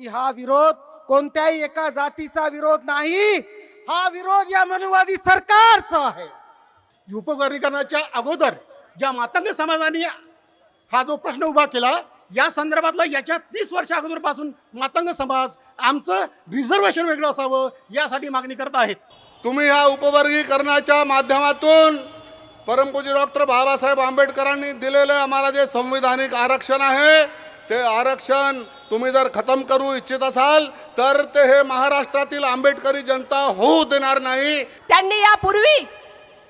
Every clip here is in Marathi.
की हा विरोध कोणत्याही एका जातीचा विरोध नाही, हा विरोध या मनुवादी सरकारचा आहे. उपवर्गीकरणाच्या अगोदर ज्या मातंग समाजाने हा जो प्रश्न उभा केला, या संदर्भातला याच्या 30 वर्षा अगोदरपासून मातंग समाज आमचं रिझर्वेशन वेगळं असावं यासाठी मागणी करत आहेत. तुम्ही ह्या उपवर्गीकरणाच्या माध्यमातून परमपूज्य डॉक्टर बाबासाहेब आंबेडकरांनी दिलेलं आम्हाला जे संविधानिक आरक्षण आहे, ते आरक्षण तुम्ही जर खतम करू इच्छित असाल तर ते हे महाराष्ट्रातील आंबेडकरी जनता होऊ देणार नाही. त्यांनी यापूर्वी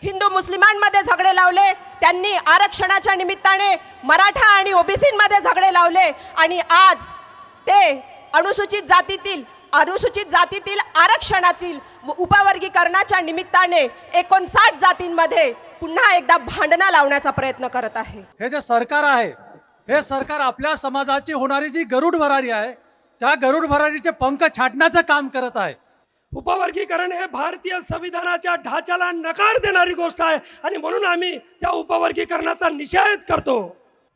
हिंदू मुस्लिमांमध्ये झगडे लावले, त्यांनी आरक्षणाच्या निमित्ताने मराठा आणि ओबीसींमध्ये झगडे लावले आणि आज ते अनुसूचित जातीतील आरक्षणातील उपवर्गीकरणाच्या निमित्ताने 59 जातींमध्ये पुन्हा एकदा भांडणं लावण्याचा प्रयत्न करत आहे. हे जे सरकार आहे, हे सरकार आपल्या समाजाची होणारी जी गरुड भरारी आहे, त्या गरुड भरारीचे पंख छाटण्याचं काम करत आहे. उपवर्गीकरण हे भारतीय संविधानाच्या ढाच्याला नकार देणारी गोष्ट आहे आणि म्हणून आम्ही त्या उपवर्गीकरणाचा निषेध करतो.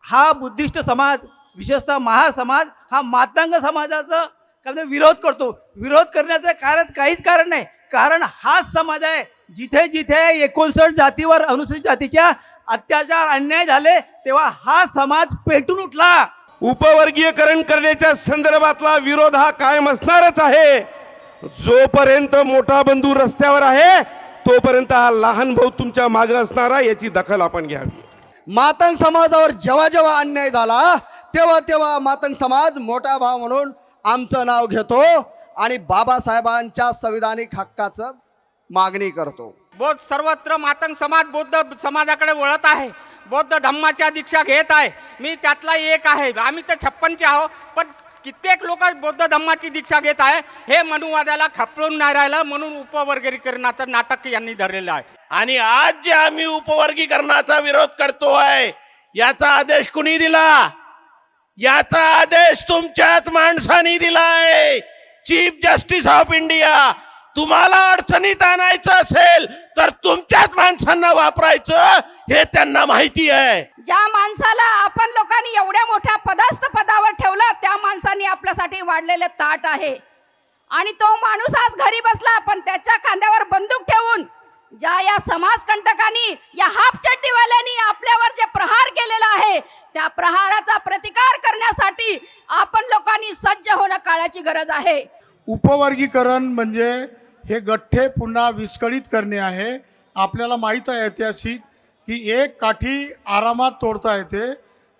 हा बुद्धिस्ट समाज, विशेषतः महासमाज, हा मातंग समाजाचा विरोध करतो. विरोध करण्याचं कारण काहीच कारण नाही, कारण हाच समाज आहे जिथे जिथे 59 जातीवर अनुसूचित जातीच्या अत्याचार अन्याय झाले तेव्हा हा समाज पेटून उठला. उपवर्गीकरण करण्याच्या संदर्भातला विरोध हा कायम असणारच आहे. जोपर्यंत मोठा बंधू रस्त्यावर आहे तोपर्यंत हा लहान भाऊ तुमच्या मागे असणारा, याची दखल आपण घ्यावी. मातंग समाजावर जेव्हा जेव्हा अन्याय झाला तेव्हा तेव्हा मातंग समाज मोठा भाव म्हणून आमचं नाव घेतो आणि बाबासाहेबांच्या संविधानिक हक्काचं मागणी करतो. बौद्ध सर्वत्र मातंग समाज बौद्ध समाजाकडे वळत आहे, बौद्ध धम्माच्या दीक्षा घेत आहे. मी त्यातला एक आहे. आम्ही तर 56चे आहोत, पण कित्येक लोक बौद्ध धम्माची दीक्षा घेत आहे. हे मनुवादाला खपवून नाही राहिलं म्हणून उपवर्गीकरणाचं नाटक यांनी धरलेलं आहे. आणि आज जे आम्ही उपवर्गीकरणाचा विरोध करतोय याचा आदेश कुणी दिला? याचा आदेश तुमच्याच माणसांनी दिलाय. Chief justice of India. तुम्हाला अडचणीत आणायचं असेल तर तुमच्याच माणसांना वापरायचं हे त्यांना माहिती आहे. ज्या माणसाला आपण लोकांनी एवढ्या मोठ्या पदावर ठेवलं त्या माणसांनी आपल्यासाठी वाढलेले ताट आहे आणि तो माणूस आज घरी बसला, पण त्याच्या खांद्यावर बंदूक ठेवून ज्या या समाजकंटकांनी, या हाफचड्डीवाल्यांनी आपल्यावर जे प्रहार केलेला आहे त्या प्रहाराचा प्रतिकार करण्यासाठी आपण लोकांनी सज्ज होणं काळाची गरज आहे. उपवर्गीकरण म्हणजे हे गठ्ठे पुन्हा विस्कळीत करणे आहे. आपल्याला माहीत आहे ऐतिहासिक की एक काठी आरामात तोडता येते.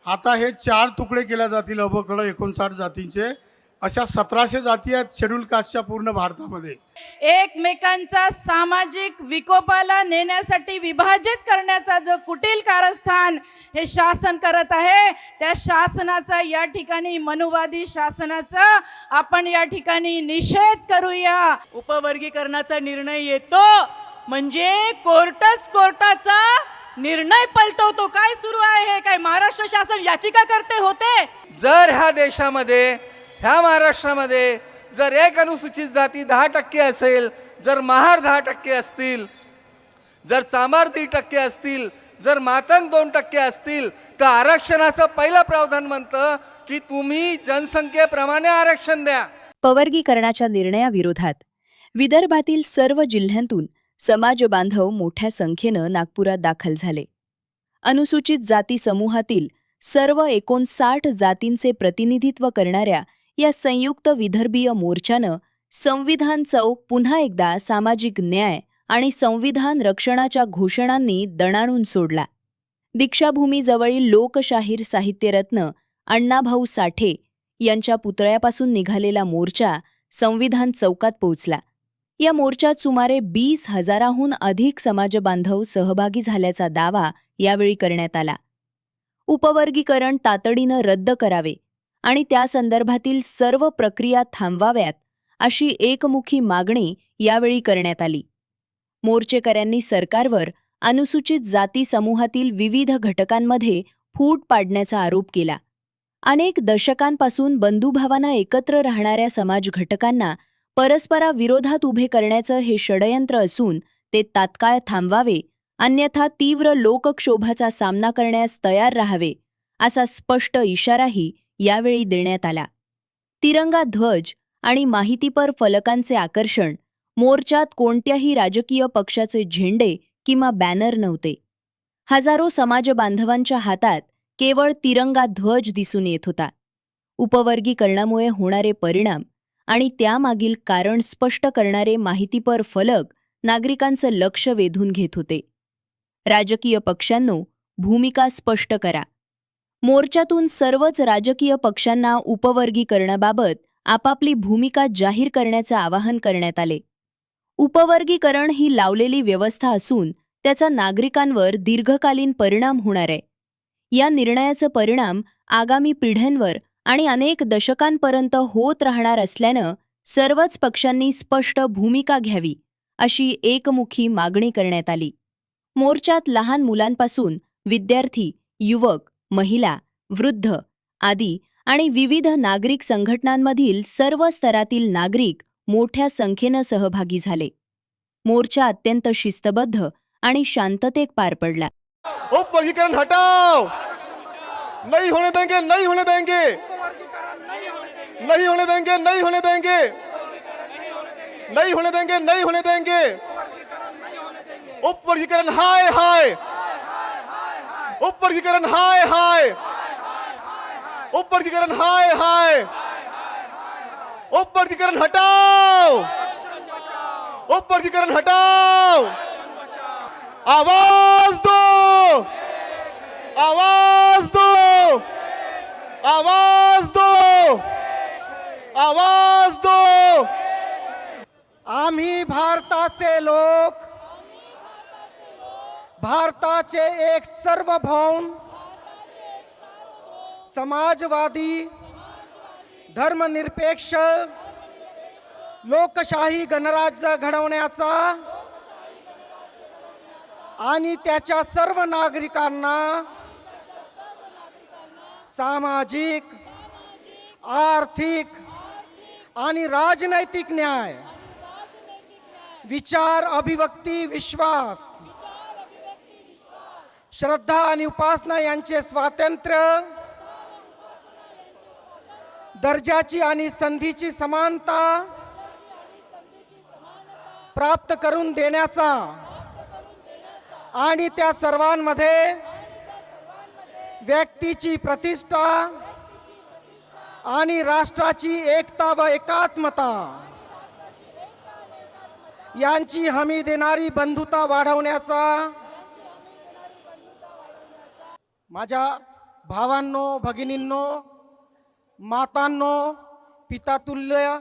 आता हे 4 तुकडे केल्या जातील अबकड 59 जातींचे. अशा 1700 जाती आहेत शेड्यूल कास्टच्या पूर्ण भारतामध्ये. एकमेकांचा सामाजिक विकोपाला नेण्यासाठी विभाजित करण्याचा जो कुटील कारस्थान हे शासन करत आहे, त्या शासनाचा या ठिकाणी, मनुवादी शासनाचा आपण या ठिकाणी निषेध करूया. उपवर्गीकरणाचा निर्णय येतो म्हणजे कोर्टाचा निर्णय पलटवतो. काय सुरू आहे हे? काय महाराष्ट्र शासन याचिका करते होते? जर ह्या देशामध्ये, ह्या महाराष्ट्रामध्ये जर एक अनुसूचित जाती 10% असेल, जर महार 10% असतील, जर चांभार 3% असतील, जर मातंग 2% असतील, तर आरक्षणाचं पहिलं प्रावधान म्हणतं की तुम्ही जनसंख्येप्रमाणे आरक्षण द्या. उपवर्गीकरणाच्या निर्णयाविरोधात विदर्भातील सर्व जिल्ह्यांतून समाज बांधव मोठ्या संख्येनं नागपुरात दाखल झाले. अनुसूचित जाती समूहातील सर्व 59 जातींचे प्रतिनिधित्व करणाऱ्या या संयुक्त विदर्भीय मोर्चानं संविधान चौक पुन्हा एकदा सामाजिक न्याय आणि संविधान रक्षणाच्या घोषणांनी दणाणून सोडला. दीक्षाभूमीजवळील लोकशाहीर साहित्यरत्न अण्णाभाऊ साठे यांच्या पुतळ्यापासून निघालेला मोर्चा संविधान चौकात पोहोचला. या मोर्चात सुमारे 20,000हून अधिक समाजबांधव सहभागी झाल्याचा दावा यावेळी करण्यात आला. उपवर्गीकरण तातडीनं रद्द करावे आणि त्या संदर्भातील सर्व प्रक्रिया थांबवाव्यात अशी एकमुखी मागणी यावेळी करण्यात आली. मोर्चेकऱ्यांनी सरकारवर अनुसूचित जाती समूहातील विविध घटकांमध्ये फूट पाडण्याचा आरोप केला. अनेक दशकांपासून बंधुभावानं एकत्र राहणाऱ्या समाज घटकांना परस्पराविरोधात उभे करण्याचं हे षडयंत्र असून ते तात्काळ थांबवावे, अन्यथा तीव्र लोकक्षोभाचा सामना करण्यास तयार राहावे, असा स्पष्ट इशाराही यावेळी देण्यात आला. तिरंगा ध्वज आणि माहितीपर फलकांचे आकर्षण, मोर्चात कोणत्याही राजकीय पक्षाचे झेंडे किंवा बॅनर नव्हते. हजारो समाज बांधवांच्या हातात केवळ तिरंगा ध्वज दिसून येत होता. उपवर्गीकरणामुळे होणारे परिणाम आणि त्यामागील कारण स्पष्ट करणारे माहितीपर फलक नागरिकांचं लक्ष वेधून घेत होते. राजकीय पक्षांनो, भूमिका स्पष्ट करा. मोर्चातून सर्वच राजकीय पक्षांना उपवर्गीकरणाबाबत आपापली भूमिका जाहीर करण्याचं आवाहन करण्यात आले. उपवर्गीकरण ही लावलेली व्यवस्था असून त्याचा नागरिकांवर दीर्घकालीन परिणाम होणार आहे. या निर्णयाचा परिणाम आगामी पिढ्यांवर आणि अनेक दशकांपर्यंत होत राहणार असल्यानं सर्वच पक्षांनी स्पष्ट भूमिका घ्यावी, अशी एकमुखी मागणी करण्यात आली. मोर्चात लहान मुलांपासून विद्यार्थी, युवक, महिला, वृद्ध आदी आणि विविध नागरिक संघटनांमधील सर्व स्तरातील नागरिक मोठ्या संख्येनं सहभागी झाले. मोर्चा अत्यंत शिस्तबद्ध आणि शांततेत पार पडला. उपवर्गीकरण हटाओ, नहीं होने देंगे, नहीं होने देंगे, नहीं होने देंगे, नहीं होने देंगे, नहीं होने देंगे, नहीं होने देंगे. उपवर्गीकरण हाय हाय, उपवर्गीकरण हाय हाय, उपवर्गीकरण हाय हाय, उपवर्गीकरण हटाओ, उपवर्गीकरण हटाओ. आवाज दो, आवाज दो, आवाज दो, आवाज दो. आम्ही भारताचे लोक, भारताचे एक सार्वभौम समाजवादी धर्मनिरपेक्ष लोकशाही गणराज्य घडवण्याचा आणि त्याच्या सर्व नागरिकांना सामाजिक, आर्थिक आणि राजनैतिक न्याय, विचार, अभिव्यक्ती, विश्वास, श्रद्धा आणि उपासना यांचे स्वातंत्र्य, दर्जाची आणि संधीची समानता प्राप्त करून देण्याचा आणि त्या सर्वांमध्ये व्यक्तीची प्रतिष्ठा आणि राष्ट्राची एकता व एकात्मता यांची हमी देणारी बंधुता वाढवण्याचा. माझ्या भावांनो, भगिनींनो, मातांनो, पितातुल्य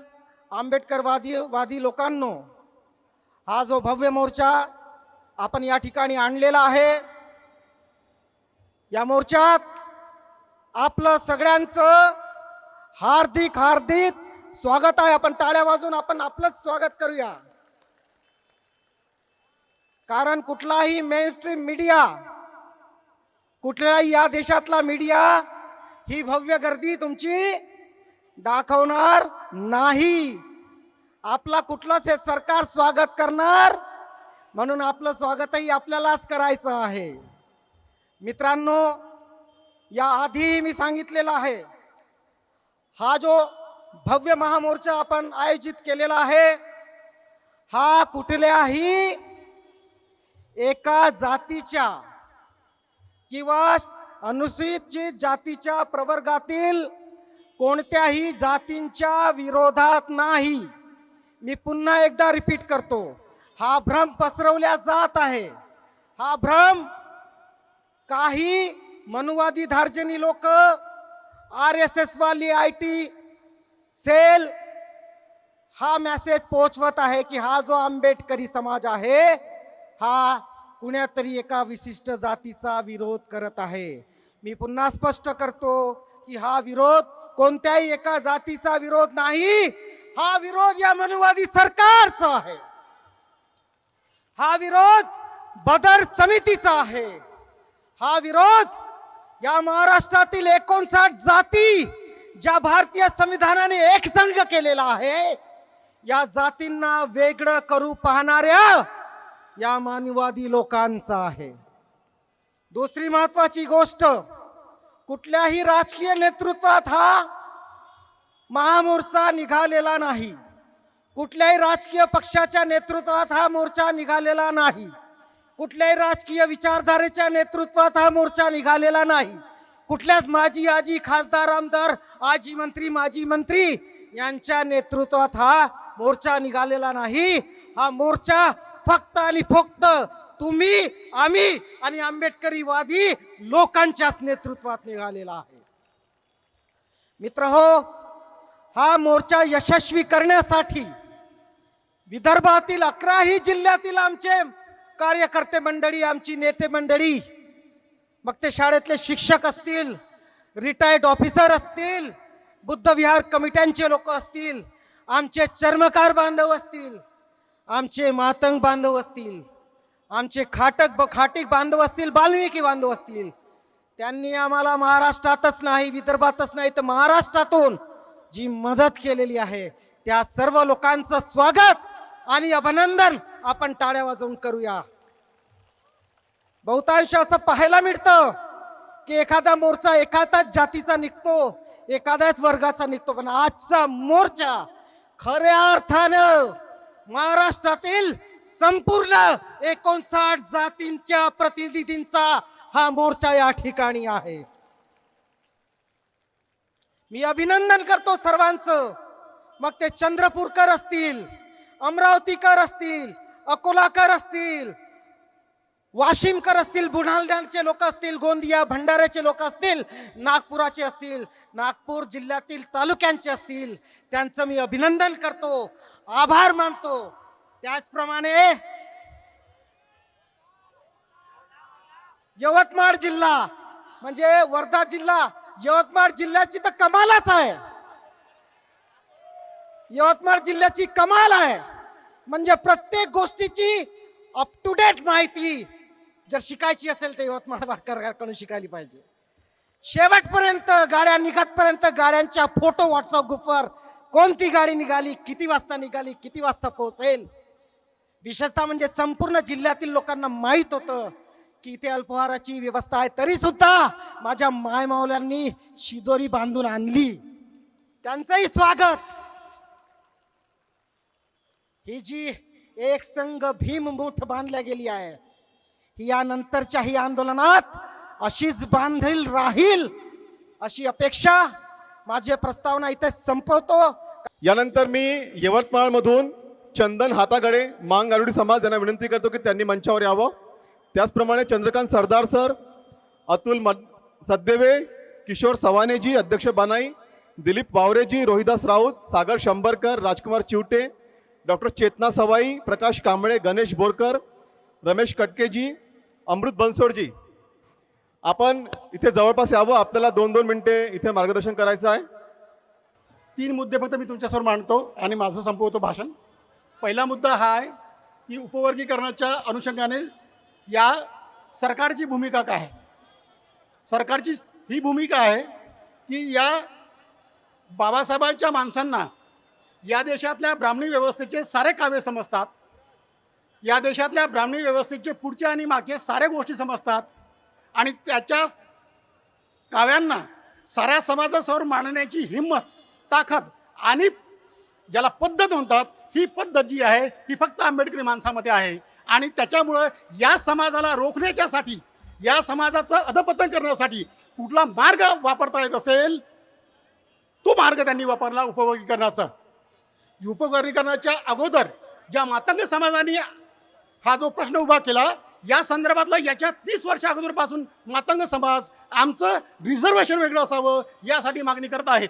आंबेडकरवादी लोकांनो, हा जो भव्य मोर्चा आपण या ठिकाणी आणलेला आहे, या मोर्चात आपलं सगळ्यांचं हार्दिक हार्दिक स्वागत आहे. आपण टाळ्या वाजवून आपण आपलंच स्वागत करूया. कारण कुठलाही मेनस्ट्रीम मीडिया, कुठलाही या देशातला मीडिया ही भव्य गर्दी तुमची दाखवणार नाही. आपला कुठलंच हे सरकार स्वागत करणार, म्हणून आपलं स्वागतही आपल्यालाच करायचं आहे. मित्रांनो, या आधी मी सांगितलेलं आहे, हा जो भव्य महामोर्चा आपण आयोजित केलेला आहे, हा कुठल्याही एका जातीच्या किंवा अनुसूचित जातीच्या प्रवर्गातील कोणत्याही जातींच्या विरोधात नाही. मी पुन्हा एकदा रिपीट करतो, हा भ्रम पसरवला जात आहे. हा भ्रम काही मनुवादी धार्जनी लोक, RSS वाली IT सेल हा मेसेज पोहोचवत आहे की हा जो आंबेडकरी समाज आहे हा कुण्यातरी एका विशिष्ट जातीचा विरोध करत आहे. मी पुन्हा स्पष्ट करतो की हा विरोध कोणत्याही एका जातीचा विरोध नाही. हा विरोध या मनुवादी सरकारचा आहे. हा विरोध बदर समितीचा आहे. हा विरोध या महाराष्ट्रातील 59 जाती ज्या भारतीय संविधानाने एकसंघ केलेला आहे, या जातींना वेगळं करू पाहणाऱ्या या मानववादी लोकांचा आहे. दुसरी महत्वाची गोष्ट, कुठल्याही राजकीय नेतृत्वात हा महामोर्चा निघालेला नाही, कुठल्याही राजकीय पक्षाच्या नेतृत्वात हा मोर्चा निघालेला नाही, कुठल्याही राजकीय विचारधारेच्या नेतृत्वात हा मोर्चा निघालेला नाही, कुठल्याच माजी आजी खासदार आमदार आजी मंत्री माजी मंत्री यांच्या नेतृत्वात हा मोर्चा निघालेला नाही. हा मोर्चा फक्त आणि फक्त तुम्ही आम्ही आणि आंबेडकरीवादी लोकांच्याच नेतृत्वात निघालेला आहे. मित्रहो, हा मोर्चा यशस्वी करण्यासाठी विदर्भातील 11ही जिल्ह्यातील आमचे कार्यकर्ते मंडळी, आमची नेते मंडळी, मग ते शाळेतले शिक्षक असतील, रिटायर्ड ऑफिसर असतील, बुद्धविहार कमिट्यांचे लोक असतील, आमचे चर्मकार बांधव असतील, आमचे मातंग बांधव असतील, आमचे खाटीक बांधव असतील, बाल्मिकी बांधव असतील, त्यांनी आम्हाला महाराष्ट्रातच नाही, विदर्भातच नाही तर महाराष्ट्रातून जी मदत केलेली आहे त्या सर्व लोकांचं स्वागत आणि अभिनंदन आपण टाळ्या वाजवून करूया. बहुतांश असं पाहायला मिळतं की एखादा मोर्चा एखाद्याच जातीचा निघतो, एखाद्याच वर्गाचा निघतो, पण आजचा मोर्चा खऱ्या अर्थानं महाराष्ट्रातील संपूर्ण 59 जातींच्या प्रतिनिधींचा हा मोर्चा या ठिकाणी आहे. मी अभिनंदन करतो सर्वांचं, मग ते चंद्रपूरकर असतील, अमरावतीकर असतील, अकोलाकर असतील, वाशिमकर असतील, बुलढाण्याचे लोक असतील, गोंदिया भंडाऱ्याचे लोक असतील, नागपुराचे असतील, नागपूर जिल्ह्यातील तालुक्यांचे असतील, त्यांचं मी अभिनंदन करतो, आभार मानतो. त्याचप्रमाणे यवतमाळ जिल्हा म्हणजे वर्धा जिल्हा, यवतमाळ जिल्ह्याची तर कमालच आहे. यवतमाळ जिल्ह्याची कमाल आहे, म्हणजे प्रत्येक गोष्टीची अप टू डेट माहिती जर शिकायची असेल तर यवतमाळ वारकऱ्यांकडून शिकायला पाहिजे. शेवटपर्यंत गाड्या निघतपर्यंत गाड्यांच्या फोटो व्हॉट्सअप ग्रुपवर कोणती गाडी निघाली, किती वाजता निघाली, किती वाजता पोहोचेल, विशेषतः म्हणजे संपूर्ण जिल्ह्यातील लोकांना माहीत होतं की इथे अल्पहाराची व्यवस्था आहे. तरी सुद्धा माझ्या मायमावल्यांनी शिदोरी बांधून आणली, त्यांचंही स्वागत. ही जी एक संघ भीममूठ बांधल्या गेली आहे, ही यानंतरच्याही आंदोलनात अशीच बांधील राहील अशी अपेक्षा माझी प्रस्तावना इथे संपवतो. यानंतर मी यवतमाळमधून चंदन हातागडे मांग गारुडी समाज यांना विनंती करतो की त्यांनी मंचावर यावं. त्याचप्रमाणे चंद्रकांत सरदार सर, अतुल सदेवे, किशोर सवानेजी, अध्यक्ष बानाई, दिलीप वावरेजी, रोहिदास राऊत, सागर शंभरकर, राजकुमार चिवटे, डॉक्टर चेतना सवाई, प्रकाश कांबळे, गणेश बोरकर, रमेश कटकेजी, अमृत बनसोडजी, आपण इथे जवळपास यावं. आपल्याला 2-2 मिनिटे इथे मार्गदर्शन करायचं आहे. 3 मुद्दे फक्त मी तुमच्यासमोर मांडतो आणि माझं संपवतो भाषण. पहिला मुद्दा हा आहे की उपवर्गीकरणाच्या अनुषंगाने या सरकारची भूमिका काय आहे. सरकारची ही भूमिका आहे की या बाबासाहेबांच्या माणसांना या देशातल्या ब्राह्मणी व्यवस्थेचे सारे कावे समजतात, या देशातल्या ब्राह्मणी व्यवस्थेचे पुढचे आणि मागचे साऱ्या गोष्टी समजतात आणि त्याच्या काव्यांना साऱ्या समाजासमोर मांडण्याची हिंमत, ताकद आणि ज्याला पद्धत म्हणतात, ही पद्धत जी आहे ही फक्त आंबेडकरी माणसामध्ये आहे. आणि त्याच्यामुळं या समाजाला रोखण्याच्यासाठी, या समाजाचं अधपतन करण्यासाठी कुठला मार्ग वापरता येत असेल तो मार्ग त्यांनी वापरला उपवर्गीकरणाचा. उपवर्गीकरणाच्या अगोदर ज्या मातंग समाजाने हा जो प्रश्न उभा केला, या संदर्भातला याच्या 30 वर्षा अगोदरपासून मातंग समाज आमचं रिझर्वेशन वेगळं असावं यासाठी मागणी करत आहेत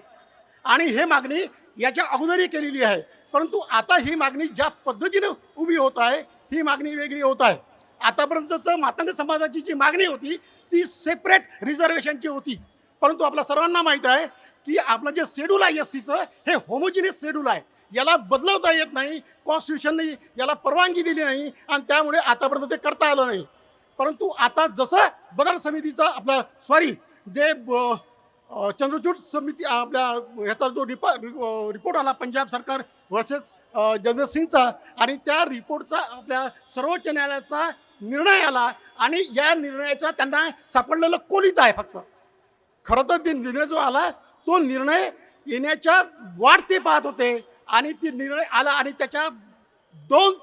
आणि हे मागणी याच्या अगोदरही केलेली आहे. परंतु आता ही मागणी ज्या पद्धतीनं उभी होत आहे ही मागणी वेगळी होत आहे. आतापर्यंतचं मातंग समाजाची जी मागणी होती ती सेपरेट रिझर्वेशनची होती, परंतु आपल्या सर्वांना माहीत आहे की आपलं जे शेड्यूल आहे SCचं हे होमोजिनियस शेड्यूल आहे, याला बदलवता येत नाही, कॉन्स्टिट्यूशनने याला परवानगी दिली नाही आणि त्यामुळे आतापर्यंत ते करता आलं नाही. परंतु आता जसं बदल समितीचा जे चंद्रचूड समिती आपल्या ह्याचा जो रिपोर्ट आला पंजाब सरकार वर्सेस जगदीश सिंगचा आणि त्या रिपोर्टचा आपल्या सर्वोच्च न्यायालयाचा निर्णय आला आणि या निर्णयाचा त्यांना सापडलेलं कोलीच आहे. फक्त खरं तर निर्णय जो आला तो निर्णय येण्याच्या वाट ते पाहत होते आणि ती निर्णय आला आणि त्याच्या 2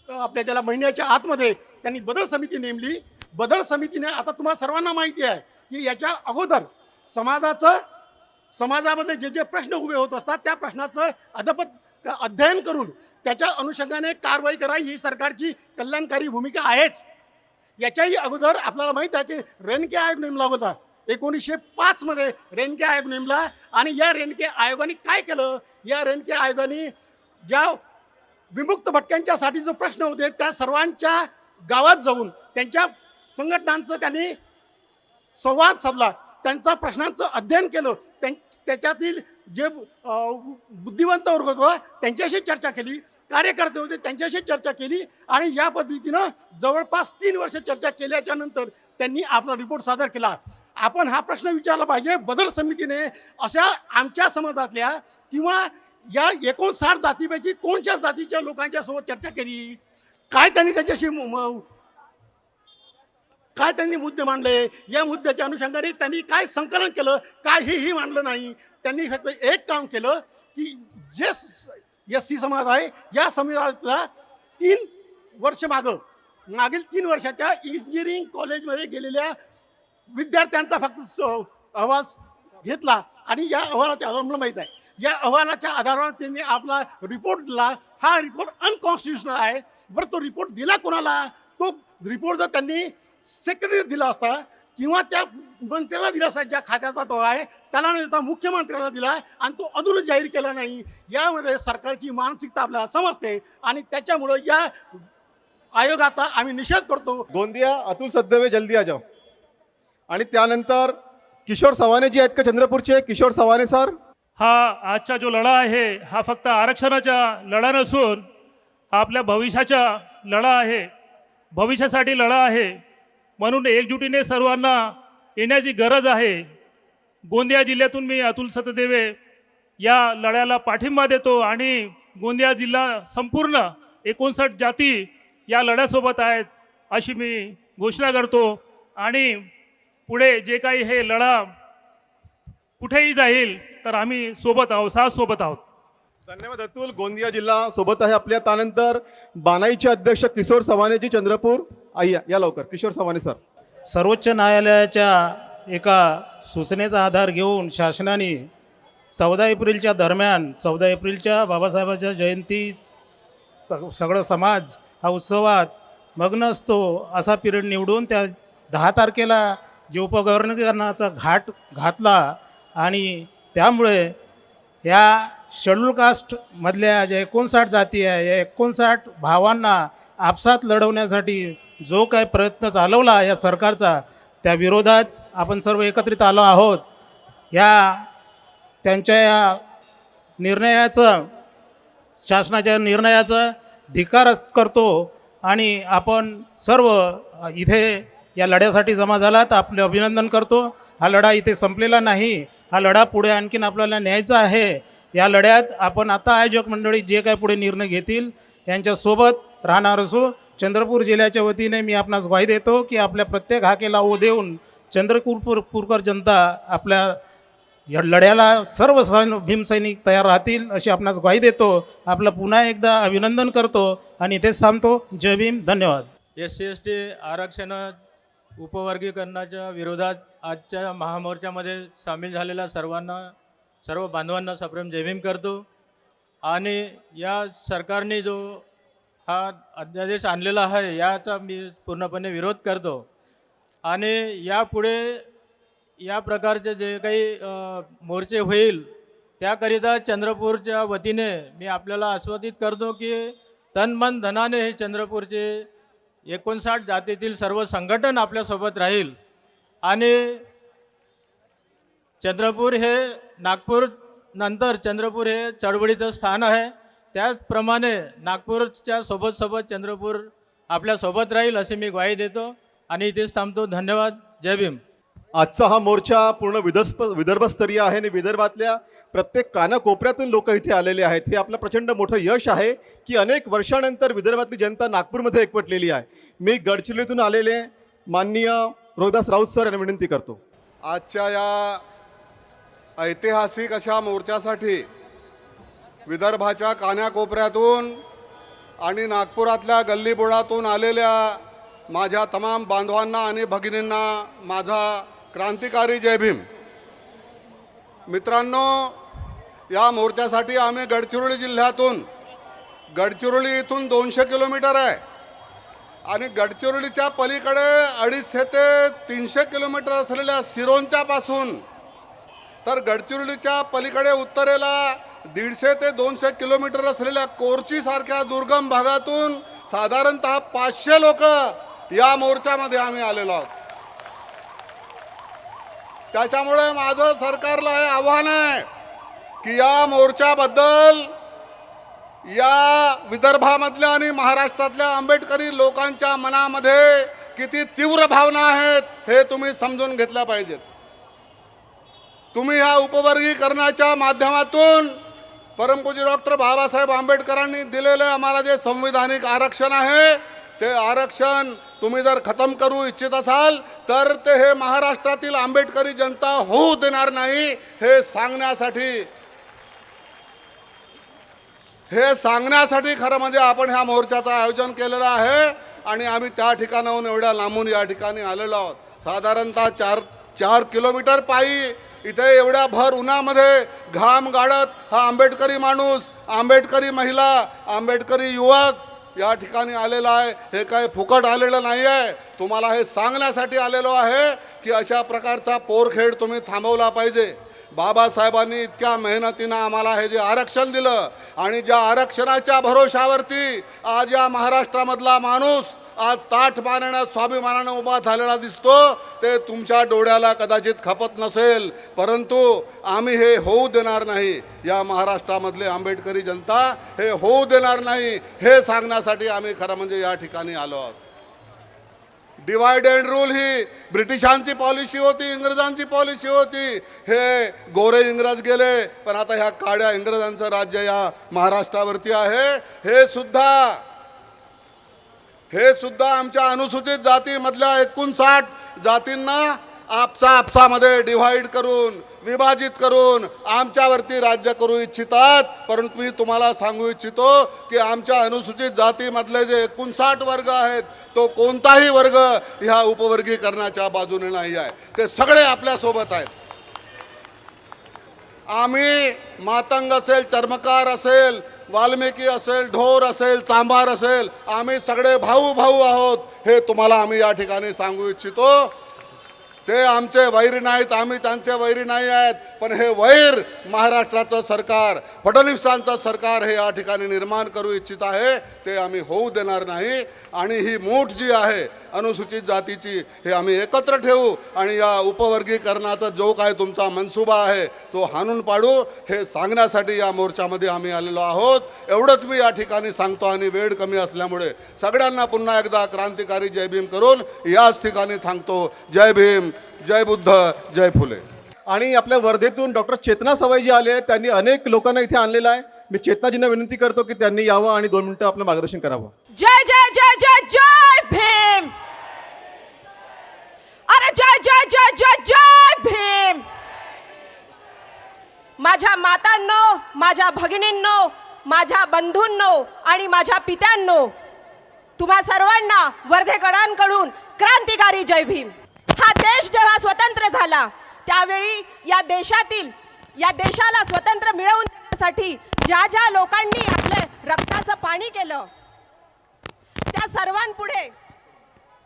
आपल्या ज्याला महिन्याच्या आतमध्ये त्यांनी बदल समिती नेमली. बदल समितीने आता तुम्हाला सर्वांना माहिती आहे की याच्या अगोदर समाजामध्ये जे जे प्रश्न उभे होत असतात त्या प्रश्नाचं अध्ययन करून त्याच्या अनुषंगाने कारवाई करा ही सरकारची कल्याणकारी भूमिका आहेच. याच्याही अगोदर आपल्याला माहीत आहे की रेणके आयोग नेमला होता. 1905 मध्ये रेणके आयोग नेमला आणि या रेणके आयोगाने काय केलं, या रेणके आयोगाने ज्या विमुक्त भटक्यांच्यासाठी जो प्रश्न होते त्या सर्वांच्या गावात जाऊन त्यांच्या संघटनांचं त्यांनी संवाद साधला, त्यांचा प्रश्नांचं अध्ययन केलं, त्याच्यातील जे बुद्धिवंत वर्ग होता त्यांच्याशी चर्चा केली, कार्यकर्ते होते त्यांच्याशी चर्चा केली आणि या पद्धतीनं जवळपास 3 वर्ष चर्चा केल्याच्या नंतर त्यांनी आपला रिपोर्ट सादर केला. आपण हा प्रश्न विचारला पाहिजे, बदल समितीने अशा आमच्या समाजातल्या किंवा या 59 जातीपैकी कोणत्या जातीच्या लोकांच्या सोबत चर्चा केली, काय त्यांनी त्याच्याशी काय त्यांनी मुद्दे मांडले, या मुद्द्याच्या अनुषंगाने त्यांनी काय संकलन केलं, काहीही मांडलं नाही. त्यांनी फक्त एक काम केलं की जे SC समाज आहे या समाजाला 3 वर्ष मागील 3 वर्षाच्या इंजिनिअरिंग कॉलेजमध्ये गेलेल्या विद्यार्थ्यांचा फक्त अहवाल घेतला आणि या अहवालाच्या आधारावर मला माहीत आहे या अहवालाच्या आधारावर त्यांनी आपला रिपोर्ट दिला. हा रिपोर्ट अनकॉन्स्टिट्युशनल आहे. बरं तो रिपोर्ट दिला कोणाला, तो रिपोर्ट जर त्यांनी सेक्रेटरी दिला असता किंवा त्या मंत्र्याला दिला असता ज्या खात्याचा तो आहे त्याला नाही, मुख्यमंत्र्याला दिला आणि तो अजूनच जाहीर केला नाही. यामध्ये सरकारची मानसिकता आपल्याला समजते आणि त्याच्यामुळं या आयोगाचा आम्ही निषेध करतो. गोंदिया अतुल सददेवे जल्दी आ जाओ. आणि त्यानंतर किशोर सवाने जी आहेत का चंद्रपूरचे, किशोर सवाने सर. हा आजचा जो लढा आहे हा फक्त आरक्षणाचा लढा नसून हा आपल्या भविष्याचा लढा आहे, भविष्यासाठी लढा आहे. म्हणून एकजुटीने सर्वांना येण्याची गरज आहे. गोंदिया जिल्ह्यातून मी अतुल सतदेवे या लढ्याला पाठिंबा देतो आणि गोंदिया जिल्हा संपूर्ण 59 जाती या लढ्यासोबत आहेत अशी मी घोषणा करतो. आणि पुढे जे काही हे लढा कुठेही जाईल तर आम्ही सोबत आहोत, साथ सोबत आहोत. धन्यवाद अतुल. गोंदिया जिल्हा सोबत आहे आपल्या. त्यानंतर बानाईचे अध्यक्ष किशोर सवानेजी चंद्रपूर. या लवकर किशोर सवाने सर. सर्वोच्च न्यायालयाच्या एका सूचनेचा आधार घेऊन शासनाने 14 एप्रिलच्या दरम्यान 14 एप्रिलच्या बाबासाहेबांच्या जयंती सगळं समाज हा उत्सवात मग्न असतो असा पिरियड निवडून त्या 10 तारखेला जे उपगवर्णीकरणाचा घाट घातला आणि त्यामुळे या शेड्यूल कास्टमधल्या ज्या 59 जाती आहे या 59 भावांना आपसात लढवण्यासाठी जो काय प्रयत्न चालवला या सरकारचा त्या विरोधात आपण सर्व एकत्रित आलो आहोत. त्यांच्या या निर्णयाचं शासनाच्या निर्णयाचं धिक्कार करतो आणि आपण सर्व इथे या लढ्यासाठी जमा झालात आपले अभिनंदन करतो. हा लढा इथे संपलेला नाही, हा लढा पुढे आणखीन आपल्याला न्यायचा आहे. या लढ्यात आपण आता आयोजक मंडळी जे काय पुढे निर्णय घेतील यांच्यासोबत राहणार असू. चंद्रपूर जिल्ह्याच्या वतीने मी आपणास ग्वाही देतो की आपल्या प्रत्येक हाकेला ओ देऊन चंद्रपूरकर जनता आपल्या या लढ्याला सर्व भीमसैनिक तयार राहतील अशी आपणास ग्वाही देतो. आपलं पुन्हा एकदा अभिनंदन करतो आणि इथेच थांबतो. जय भीम. धन्यवाद. SC/ST आरक्षण उपवर्गीकरणाच्या विरोधात आजच्या महामोर्चामध्ये सामील झालेल्या सर्व बांधवांना सप्रेम जय भीम करतो. आणि या सरकारने जो हा अध्यादेश आणलेला आहे याचा मी पूर्णपणे विरोध करतो. आणि यापुढे या प्रकारचे जे काही मोर्चे होईल त्याकरिता चंद्रपूरच्या वतीने मी आपल्याला आश्वासित करतो की तन मन धनाने हे चंद्रपूरचे 59 जातीतील सर्व संघटन आपल्यासोबत राहील. आणि चंद्रपूर हे नागपूर नंतर चंद्रपूर हे चळवळीचं स्थान आहे. त्याचप्रमाणे नागपूरच्या सोबत चंद्रपूर आपल्यासोबत राहील अशी मी ग्वाही देतो आणि इथेच थांबतो. धन्यवाद. जय भीम. आजचा हा मोर्चा पूर्ण विदर्भस्तरीय आहे आणि विदर्भातल्या प्रत्येक कानाकोपऱ्यातून लोक इथे आलेले आहेत. हे आपलं प्रचंड मोठं यश आहे की अनेक वर्षानंतर विदर्भातली जनता नागपूरमध्ये एकवटलेली आहे. मी गडचिरोलीतून आलेले माननीय रोहिदास राऊत सर यांना विनंती करतो. आजच्या या ऐतिहासिक अशा मोर्चासाठी विदर्भाच्या कानाकोपऱ्यातून आणि नागपुरातल्या गल्लीबोळातून आलेल्या माझ्या तमाम बांधवांना आणि भगिनींना माझा क्रांतिकारी जय भीम. मित्रांनो, या मोर्चासाठी आम्ही गडचिरोली जिल्ह्यातून, गडचिरोली इथून 200 किलोमीटर आहे आणि गडचिरोलीच्या पलीकडे 250 ते 300 किलोमीटर असलेल्या सिरोंचा पासून तर गडचिरोलीच्या पलीकडे उत्तरेला 150 ते 200 किलोमीटर असलेल्या कोरची सारख्या दुर्गम भागातून साधारणतः 500 लोक या मोर्चामध्ये आम्ही आलेलो आहोत. त्याच्यामुळे माझं सरकारला हे आव्हान आहे की या मोर्चाबद्दल या विदर्भामधल्या आणि महाराष्ट्रातल्या आंबेडकरी लोकांच्या मनामध्ये किती तीव्र भावना आहेत हे तुम्ही समजून घेतल्या पाहिजेत. तुम्ही ह्या उपवर्गीकरणाच्या माध्यमातून परमपूज्य डॉक्टर बाबासाहेब आंबेडकरांनी दिलेलं आम्हाला जे संविधानिक आरक्षण आहे ते आरक्षण तुम्ही जर खतम करू इच्छित असाल तर ते हे महाराष्ट्रातील आंबेडकरी जनता होऊ देणार नाही हे सांगण्यासाठी खरं म्हणजे आपण ह्या मोर्चाचं आयोजन केलेलं आहे आणि आम्ही त्या ठिकाणाहून एवढ्या लांबून या ठिकाणी आलेलो आहोत. साधारणतः 4 किलोमीटर पायी इथे एवढ्या भर उन्हामध्ये घाम गाळत हा आंबेडकरी माणूस, आंबेडकरी महिला, आंबेडकरी युवक या ठिकाणी आलेला आहे. हे काय फुकट आलेलं नाही आहे. तुम्हाला हे सांगण्यासाठी आलेलो आहे की अशा प्रकारचा पोरखेड तुम्ही थांबवला पाहिजे. बाबासाहेबांनी इतक्या मेहनतीनं आम्हाला हे जे आरक्षण दिलं आणि ज्या आरक्षणाच्या भरोशावरती आज या महाराष्ट्रामधला माणूस आज ताठ मानेनं स्वाभिमानानं उभा झालेला दिसतो ते तुमच्या डोळ्याला कदाचित खपत नसेल, परंतु आम्ही हे होऊ देणार नाही. या महाराष्ट्रामधले आंबेडकरी जनता हे होऊ देणार नाही हे सांगण्यासाठी आम्ही खरं म्हणजे या ठिकाणी आलो आहोत. डिवाइड अँड रूल ही ब्रिटिशांची पॉलिसी होती, इंग्रजांची पॉलिसी होती. हे गोरे इंग्रज गेले पण आता ह्या काळ्या इंग्रजांचं राज्य या महाराष्ट्रावरती आहे. हे सुद्धा आमच्या अनुसूचित जातीमधल्या 59 जातींना आपसामध्ये डिव्हाइड करून विभाजित करून आमच्यावरती राज्य करू इच्छितात. परंतु मी तुम्हाला सांगू इच्छितो की आमच्या अनुसूचित जातीमधले जे 59 वर्ग आहेत तो कोणताही वर्ग ह्या उपवर्गीकरणाच्या बाजूने नाही आहे. ते सगळे आपल्यासोबत आहेत. आम्ही मातंग असेल, चर्मकार असेल, वाल्मिकी असेल, ढोर असेल, चांभार असेल, आम्ही सगळे भाऊ आहोत हे तुम्हाला आम्ही या ठिकाणी सांगू इच्छितो. ते आमचे वैरी नाहीत, आम्ही त्यांचे वैरी नाही आहेत, पण हे वैर महाराष्ट्राचं सरकार, फडणवीसांचं सरकार हे या ठिकाणी निर्माण करू इच्छित आहे ते आम्ही होऊ देणार नाही. आणि ही मूठ जी आहे अनुसूचित जातीची हे आम्ही एकत्र ठेवू आणि या उपवर्गीकरणाचा जो काय तुमचा मनसुबा आहे तो हाणून पाडू हे सांगण्यासाठी या मोर्चामध्ये आम्ही आलेलो आहोत. एवढंच मी या ठिकाणी सांगतो आणि वेळ कमी असल्यामुळे सगळ्यांना पुन्हा एकदा क्रांतिकारी जय भीम करून याच ठिकाणी थांबतो. जय भीम, जय बुद्ध, जय फुले. आणि आपल्या वर्धेतून डॉक्टर चेतना सवय जी आले आहेत त्यांनी अनेक लोकांना इथे आणलेलं आहे. मी चेतनाजींना विनंती करतो की त्यांनी यावं आणि 2 मिनिटं आपलं मार्गदर्शन करावं. जय जय जय जय जय भीम. अरे जय जय जय जय जय भीम. माझ्या मातांनो, माझ्या भगिनींनो, माझ्या बंधूंनो आणि माझ्या पित्यांनो, तुम्हा सर्वांना वर्धेकरांकडून क्रांतिकारी जय भीम. हा देश जेव्हा स्वतंत्र झाला त्यावेळी या देशाला स्वतंत्र मिळवून देण्यासाठी ज्या लोकांनी आपले रक्ताचं पाणी केलं त्या सर्वांपुढे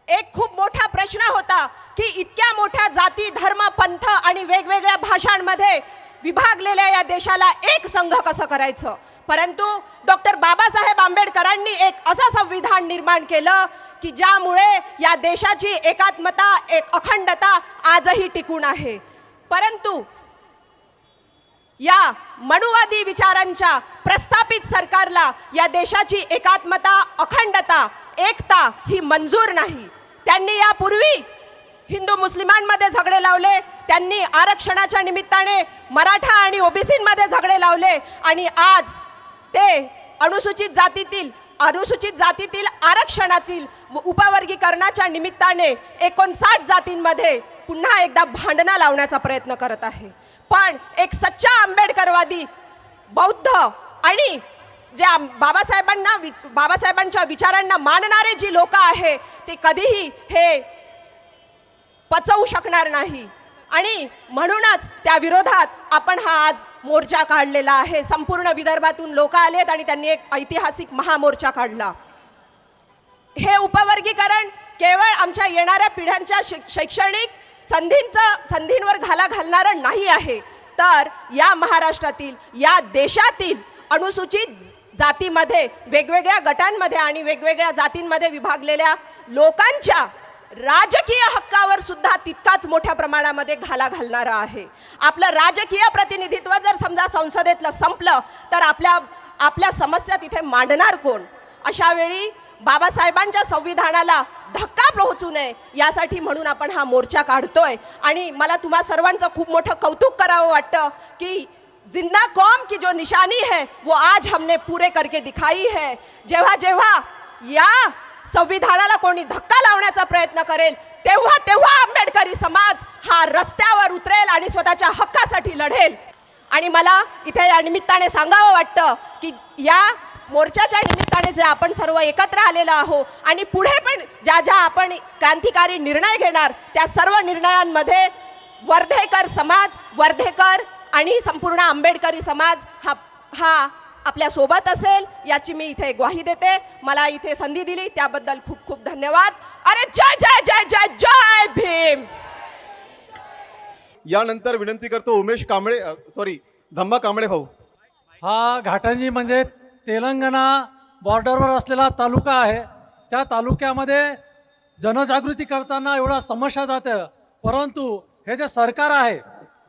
एक खूप मोठा प्रश्न होता की इतक्या मोठ्या जाती, धर्म, पंथ आणि वेगवेगळ्या भाषांमध्ये विभागलेल्या या देशाला एक संघ कसं करायचं. परंतु डॉक्टर बाबासाहेब आंबेडकरांनी एक असं संविधान निर्माण केलं की ज्यामुळे या देशाची एकात्मता, एक अखंडता आजही टिकून आहे. परंतु या मनुवादी विचारांच्या प्रस्थापित सरकारला या देशाची एकात्मता, अखंडता, एकता ही मंजूर नाही. त्यांनी यापूर्वी हिंदू मुस्लिमांमध्ये झगडे लावले, त्यांनी आरक्षणाच्या निमित्ताने मराठा आणि ओबीसींमध्ये झगडे लावले आणि आज ते अनुसूचित जातीतील आरक्षणातील उपवर्गीकरणाच्या निमित्ताने 59 जातींमध्ये पुन्हा एकदा भांडणं लावण्याचा प्रयत्न करत आहे. पण एक सच्चा आंबेडकरवादी बौद्ध आणि जे बाबासाहेबांच्या विचारांना मानणारे जी लोक आहे ते कधीही हे पचवू शकणार नाही आणि म्हणूनच त्या विरोधात आपण हा आज मोर्चा काढलेला आहे. संपूर्ण विदर्भातून लोक आलेत आणि त्यांनी एक ऐतिहासिक महामोर्चा काढला. हे उपवर्गीकरण केवळ आमच्या येणाऱ्या पिढ्यांच्या शैक्षणिक संधींवर घाला घालणारं नाही आहे, तर या महाराष्ट्रातील या देशातील अनुसूचित जातीमध्ये वेगवेगळ्या गटांमध्ये आणि वेगवेगळ्या जातींमध्ये विभागलेल्या लोकांच्या राजकीय हक्कावर सुद्धा तितकाच मोठ्या प्रमाणामध्ये घाला घालणारा आहे. आपलं राजकीय प्रतिनिधित्व जर समजा संसदेतलं संपलं तर आपल्या समस्या तिथे मांडणार कोण? अशा वेळी बाबासाहेबांच्या संविधानाला धक्का पोहोचू नये यासाठी म्हणून आपण हा मोर्चा काढतोय. आणि मला तुम्हा सर्वांचं खूप मोठं कौतुक करावं वाटतं की जिंदा कौम की जो निशानी है वो आज हमने पूरे करके दिखाई है. जेव्हा जेव्हा या संविधानाला कोणी धक्का लावण्याचा प्रयत्न करेल तेव्हा तेव्हा आंबेडकरी समाज हा रस्त्यावर उतरेल आणि स्वतःच्या हक्कासाठी लढेल. आणि मला इथे या निमित्ताने सांगावं वाटतं की या मोर्चाच्या निमित्ताने जे आपण सर्व एकत्र आलेलो आहोत आणि पुढे पण ज्या आपण क्रांतिकारी निर्णय घेणार त्या सर्व निर्णयांमध्ये वर्धेकर समाज, वर्धेकर आणि संपूर्ण आंबेडकरी समाज हा आपल्या सोबत असेल याची मी इथे ग्वाही देते. मला इथे संधी दिली त्याबद्दल खूप खूप धन्यवाद. अरे जय जय जय जय जय भीम. यानंतर विनंती करतो उमेश कांबळे धम्मा कांबळे भाऊ. हा घाटंजी म्हणजे तेलंगणा बॉर्डरवर असलेला तालुका आहे. त्या तालुक्यामध्ये जनजागृती करताना एवढा समस्या जातं, परंतु हे जे सरकार आहे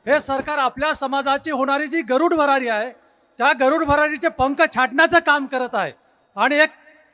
हे सरकार आपल्या समाजाची होणारी जी गरुड भरारी आहे त्या गरुड भरारीचे पंख छाटण्याचं काम करत आहे. आणि एक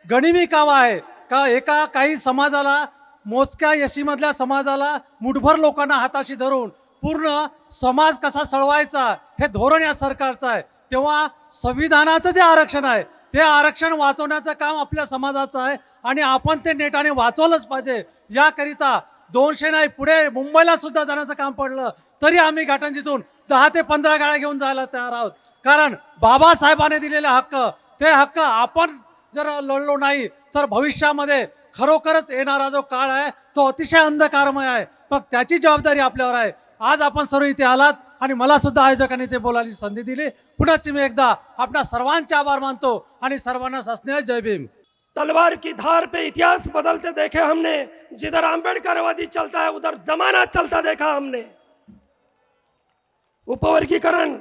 गनिमी काम आहे का काही समाजाला, मोजक्या यशीमधल्या समाजाला मुठभर लोकांना हाताशी धरून पूर्ण समाज कसा सळवायचा हे धोरण या सरकारचं आहे. तेव्हा संविधानाचं जे आरक्षण आहे ते आरक्षण वाचवण्याचं काम आपल्या समाजाचं आहे आणि आपण ते नेटाने वाचवलंच पाहिजे. याकरिता 200 नाही पुढे मुंबईला सुद्धा जाण्याचं काम पडलं तरी आम्ही घाटंजीतून 10 ते 15 गाड्या घेऊन जायला तयार आहोत. कारण बाबासाहेबांनी दिलेले हक्क, ते हक्क आपण जर लढलो नाही तर भविष्यामध्ये खरोखरच येणारा जो काळ आहे तो अतिशय अंधकारमय आहे. मग त्याची जबाबदारी आपल्यावर आहे. आज आपण सर्व इथे आलात आणि मला सुद्धा आयोजकांनी ते बोलायची संधी दिली. पुनश्च मी एकदा आपल्या सर्वांचे आभार मानतो आणि सर्वांना सस्नेह जय भीम. तलवार की धार पे इतिहास बदलते देखे हमने, जिधर आंबेडकरवादी चलता है उधर जमाना चलता देखा हमने. उपवर्गीकरण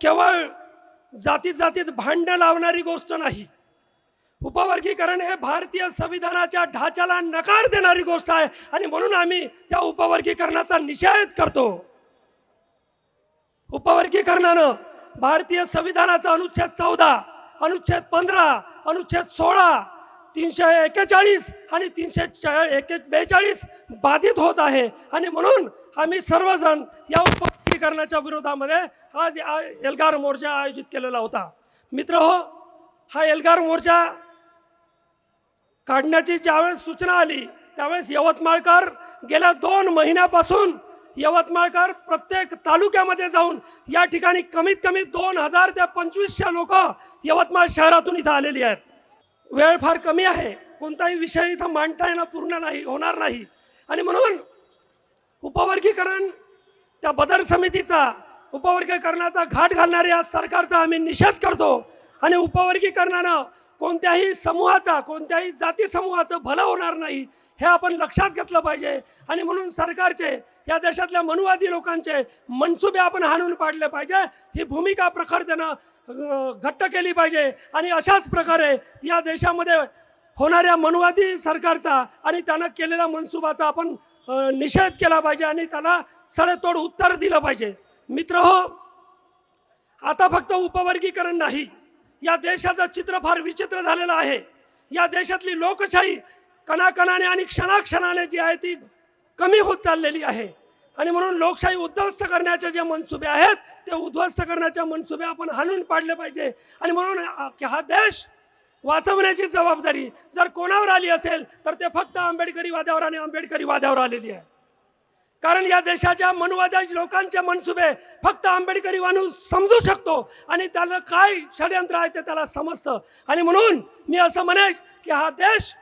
केवळ जातीत जातीत भांडण लावणारी गोष्ट नाही. उपवर्गीकरण हे भारतीय संविधानाच्या ढाच्याला नकार देणारी गोष्ट आहे आणि म्हणून आम्ही त्या उपवर्गीकरणाचा निषेध करतो. उपवर्गीकरणानं भारतीय संविधानाचा अनुच्छेद 14, अनुच्छेद 15, अनुच्छेद 16, 341 आणि 342 बाधित होत आहे. आणि म्हणून आम्ही सर्वजण या उपवर्गीकरणाच्या विरोधामध्ये आज एल्गार मोर्चा आयोजित केलेला होता. मित्रहो, हा एल्गार मोर्चा काढण्याची ज्यावेळेस सूचना आली त्यावेळेस यवतमाळकर गेल्या 2 महिन्यापासून यवतमाळकर प्रत्येक तालुक्यामध्ये जाऊन या ठिकाणी कमीत कमी 2000 ते 2500 लोक यवतमाळ शहरातून इथं आलेली आहेत. वेळ फार कमी आहे, कोणताही विषय इथं मांडता येणं होणार नाही आणि म्हणून उपवर्गीकरण त्या बदर समितीचा, उपवर्गीकरणाचा घाट घालणाऱ्या सरकारचा आम्ही निषेध करतो. आणि उपवर्गीकरणानं कोणत्याही समूहाचा, कोणत्याही जाती समूहाचं भलं होणार नाही हे आपण लक्षात घेतलं पाहिजे. आणि म्हणून सरकारचे, या देशातल्या मनुवादी लोकांचे मनसुबे आपण हाणून पाडले पाहिजे. ही भूमिका प्रखरतेनं घट्ट केली पाहिजे आणि अशाच प्रकारे या देशामध्ये होणाऱ्या मनुवादी सरकारचा आणि त्यानं केलेल्या मनसुबाचा आपण निषेध केला पाहिजे आणि त्याला सडेतोड उत्तर दिलं पाहिजे. मित्रहो, आता फक्त उपवर्गीकरण नाही, या देशाचं चित्र फार विचित्र झालेलं आहे. या देशातली लोकशाही कणाकणाने आणि क्षणाक्षणाने जी आहे ती कमी होत चाललेली आहे. आणि म्हणून लोकशाही उद्ध्वस्त करण्याचे जे मनसुबे आहेत ते उद्ध्वस्त करण्याचे मनसुबे आपण हाणून पाडले पाहिजे. आणि म्हणून हा देश वाचवण्याची जबाबदारी जर कोणावर आली असेल तर ते फक्त आंबेडकरी वाद्यावर आणि आंबेडकरी वाद्यावर आलेली आहे. कारण या देशाच्या मनुवादी लोकांचे मनसुबे फक्त आंबेडकरी माणूस समजू शकतो आणि त्याला काय षडयंत्र आहे ते त्याला समजतं. आणि म्हणून मी असं म्हणेन की हा देश,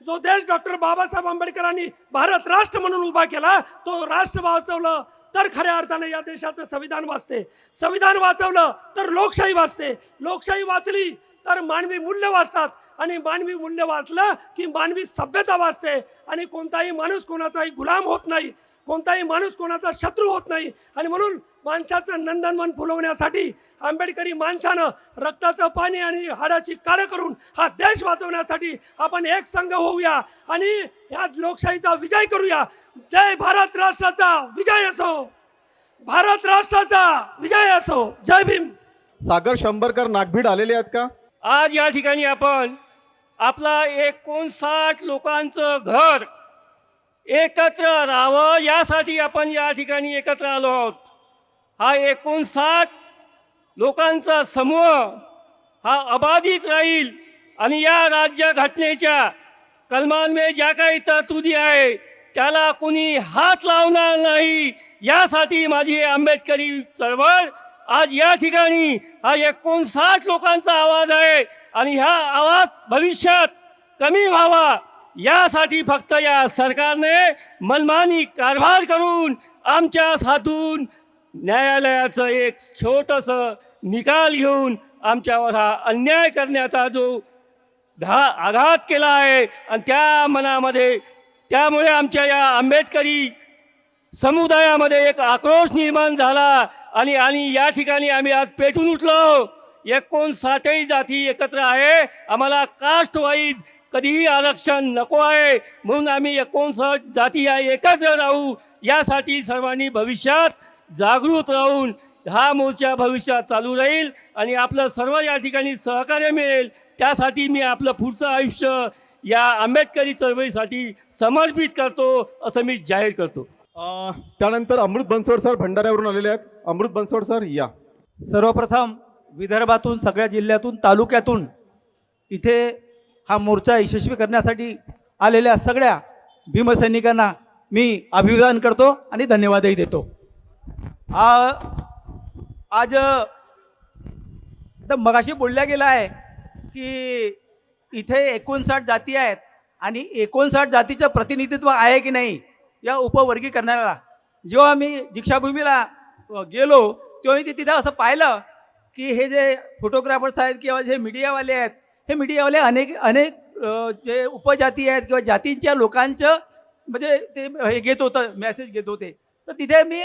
जो देश डॉक्टर बाबासाहेब आंबेडकरांनी भारत राष्ट्र म्हणून उभा केला, तो राष्ट्र वाचवलं तर खऱ्या अर्थाने या देशाचं संविधान वाचते. संविधान वाचवलं तर लोकशाही वाचते. लोकशाही वाचली तर मानवी मूल्य वाचतात आणि मानवी मूल्य वाचलं की मानवी सभ्यता वाचते आणि कोणताही माणूस कोणाचाही गुलाम होत नाही, कोणताही माणूस कोणाचा शत्रू होत नाही. आणि म्हणून माणसाचं नंदनवन फुलवण्यासाठी आंबेडकरी माणसानं रक्ताचं पाणी आणि हाडाची काळं करून हा देश वाचवण्यासाठी आपण एक संघ होऊया आणि या लोकशाहीचा विजय करूया. जय भारत राष्ट्राचा विजय असो, भारत राष्ट्राचा विजय असो. जय भीम. सागर शंभरकर नागभीड आलेले आहेत का? आज या ठिकाणी आपण आपला 59 लोकांचं घर एकत्र राहावं यासाठी आपण या ठिकाणी एकत्र आलो आहोत. हा 59 लोकांचा समूह हा अबाधित राहील आणि या राज्यघटनेच्या कलमांमध्ये ज्या काही तरतुदी आहे त्याला कोणी हात लावणार नाही, यासाठी माझी आंबेडकरी चळवळ आज या ठिकाणी हा 59 लोकांचा आवाज आहे आणि हा आवाज भविष्यात कमी व्हावा यासाठी फक्त या सरकारने मनमानी कारभार करून आमच्या हातून न्यायालयाचं एक छोटंसं निकाल घेऊन आमच्यावर हा अन्याय करण्याचा जो आघात केला आहे आणि त्या मनामध्ये त्यामुळे आमच्या या आंबेडकरी समुदायामध्ये एक आक्रोश निर्माण झाला आणि या ठिकाणी आम्ही आज पेटून उठलो. 59 जाती एकत्र आहे, आम्हाला कास्ट वाईज कधीही आरक्षण नको आहे, म्हणून आम्ही 59 जाती या एकत्र राहू यासाठी सर्वांनी भविष्यात जागृत राहून हा मोर्चा भविष्यात चालू राहील आणि आपलं सर्व या ठिकाणी सहकार्य मिळेल. त्यासाठी मी आपलं पुढचं आयुष्य या आंबेडकरी चळवळीसाठी समर्पित करतो असं मी जाहीर करतो. त्यानंतर अमृत बनसोड सर भंडाऱ्यावरून आलेले आहेत. अमृत बनसोड सर या. सर्वप्रथम विदर्भातून, सगळ्या जिल्ह्यातून, तालुक्यातून इथे हा मोर्चा यशस्वी करण्यासाठी आलेल्या सगळ्या भीमसैनिकांना मी अभिवादन करतो आणि धन्यवादही देतो. आज मगाशी बोलल्या गेलं आहे की इथे 59 जाती आहेत आणि 59 जातीचं प्रतिनिधित्व आहे की नाही या उपवर्गीकरणाला. जेव्हा मी दीक्षाभूमीला गेलो तेव्हा मी तिथं असं पाहिलं की हे जे फोटोग्राफर्स आहेत किंवा जे मीडियावाले आहेत, हे मीडियावाले अनेक जे उपजाती आहेत किंवा जातींच्या लोकांचं म्हणजे ते हे घेत होतं, मेसेज घेत होते. तर तिथे मी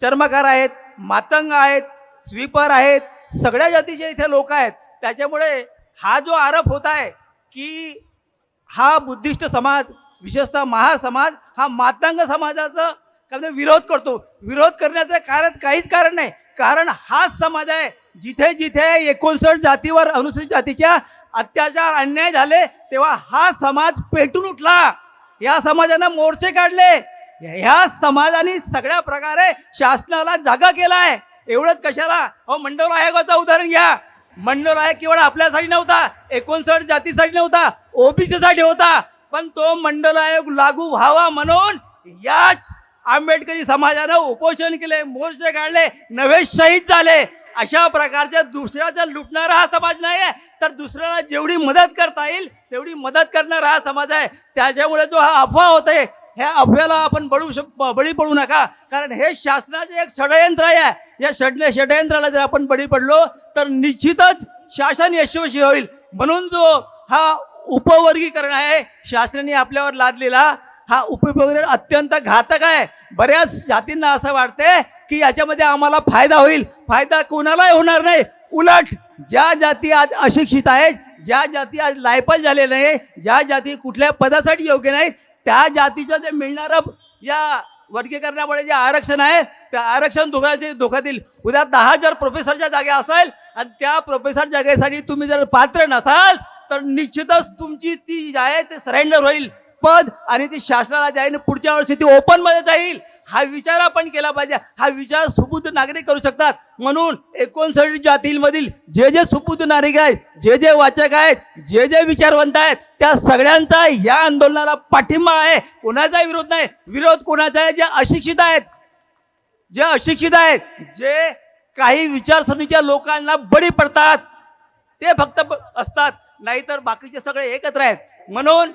चर्मकार आहेत, मातंग आहेत, स्वीपर आहेत, सगळ्या जातीचे इथे लोक आहेत. त्याच्यामुळे हा जो आरोप होत आहे की हा बुद्धिस्ट समाज, विशेषतः महासमाज हा मातंग समाजाचं विरोध करतो, विरोध करण्याचं काहीच कारण नाही. कारण हाच समाज आहे जिथे जिथे 59 जातीवर, अनुसूचित जातीच्या अत्याचार, अन्याय झाले तेव्हा हा समाज पेटून उठला. या समाजानं मोर्चे काढले, ह्या समाजाने सगळ्या प्रकारे शासनाला जागा केला आहे. एवढंच कशाला, मंडल आयोगाचं उदाहरण घ्या. मंडल आयोग केवळ आपल्यासाठी नव्हता, 59 जातीसाठी नव्हता, ओबीसीसाठी होता. पण तो मंडल आयोग लागू व्हावा म्हणून याच आंबेडकरी समाजानं उपोषण केले, मोर्चे काढले, नवे शहीद झाले. अशा प्रकारच्या दुसऱ्याचा लुटणारा हा समाज नाही आहे, तर दुसऱ्याला जेवढी मदत करता येईल तेवढी मदत करणारा हा समाज आहे. त्याच्यामुळे जो हा अफवा होते, ह्या अफव्याला आपण बळी पडू नका. कारण हे शासनाचे एक षडयंत्र आहे. या षडयंत्राला जर आपण बळी पडलो तर निश्चितच शासन यशस्वी होईल. म्हणून जो हा उपवर्गीकरण आहे शासनाने आपल्यावर लादलेला, हा उपवर्गीकरण अत्यंत घातक आहे. बऱ्याच जातींना असं वाटते की याच्यामध्ये आम्हाला फायदा होईल. फायदा कोणालाही होणार नाही. उलट ज्या जाती आज अशिक्षित आहेत, ज्या जाती आज लायपल झाले नाही, ज्या जाती कुठल्या पदासाठी योग्य नाहीत, त्या जातीचं जे मिळणारं या वर्गीकरणामुळे जे आरक्षण आहे त्या आरक्षण धोक्यात येईल. उद्या 10 जर प्रोफेसरच्या जागा असेल आणि त्या प्रोफेसर जागेसाठी तुम्ही जर पात्र नसाल तर निश्चितच तुमची ती जी आहे ते सरेंडर होईल पद आणि ती शासनाला जाईल. पुढच्या वर्षी ती ओपनमध्ये जाईल. हा विचार आपण केला पाहिजे. हा विचार सुबुद्ध नागरिक करू शकतात. म्हणून 59 जातींमधील जे जे सुबुद्ध नागरिक आहेत, जे जे वाचक आहेत, जे जे विचारवंत आहेत, त्या सगळ्यांचा या आंदोलनाला पाठिंबा आहे. कोणाचा विरोध नाही. विरोध कोणाचा आहे? जे अशिक्षित आहेत, जे अशिक्षित आहेत, जे काही विचारसरणीच्या लोकांना बळी पडतात, ते फक्त असतात, नाहीतर बाकीचे सगळे एकत्र आहेत. म्हणून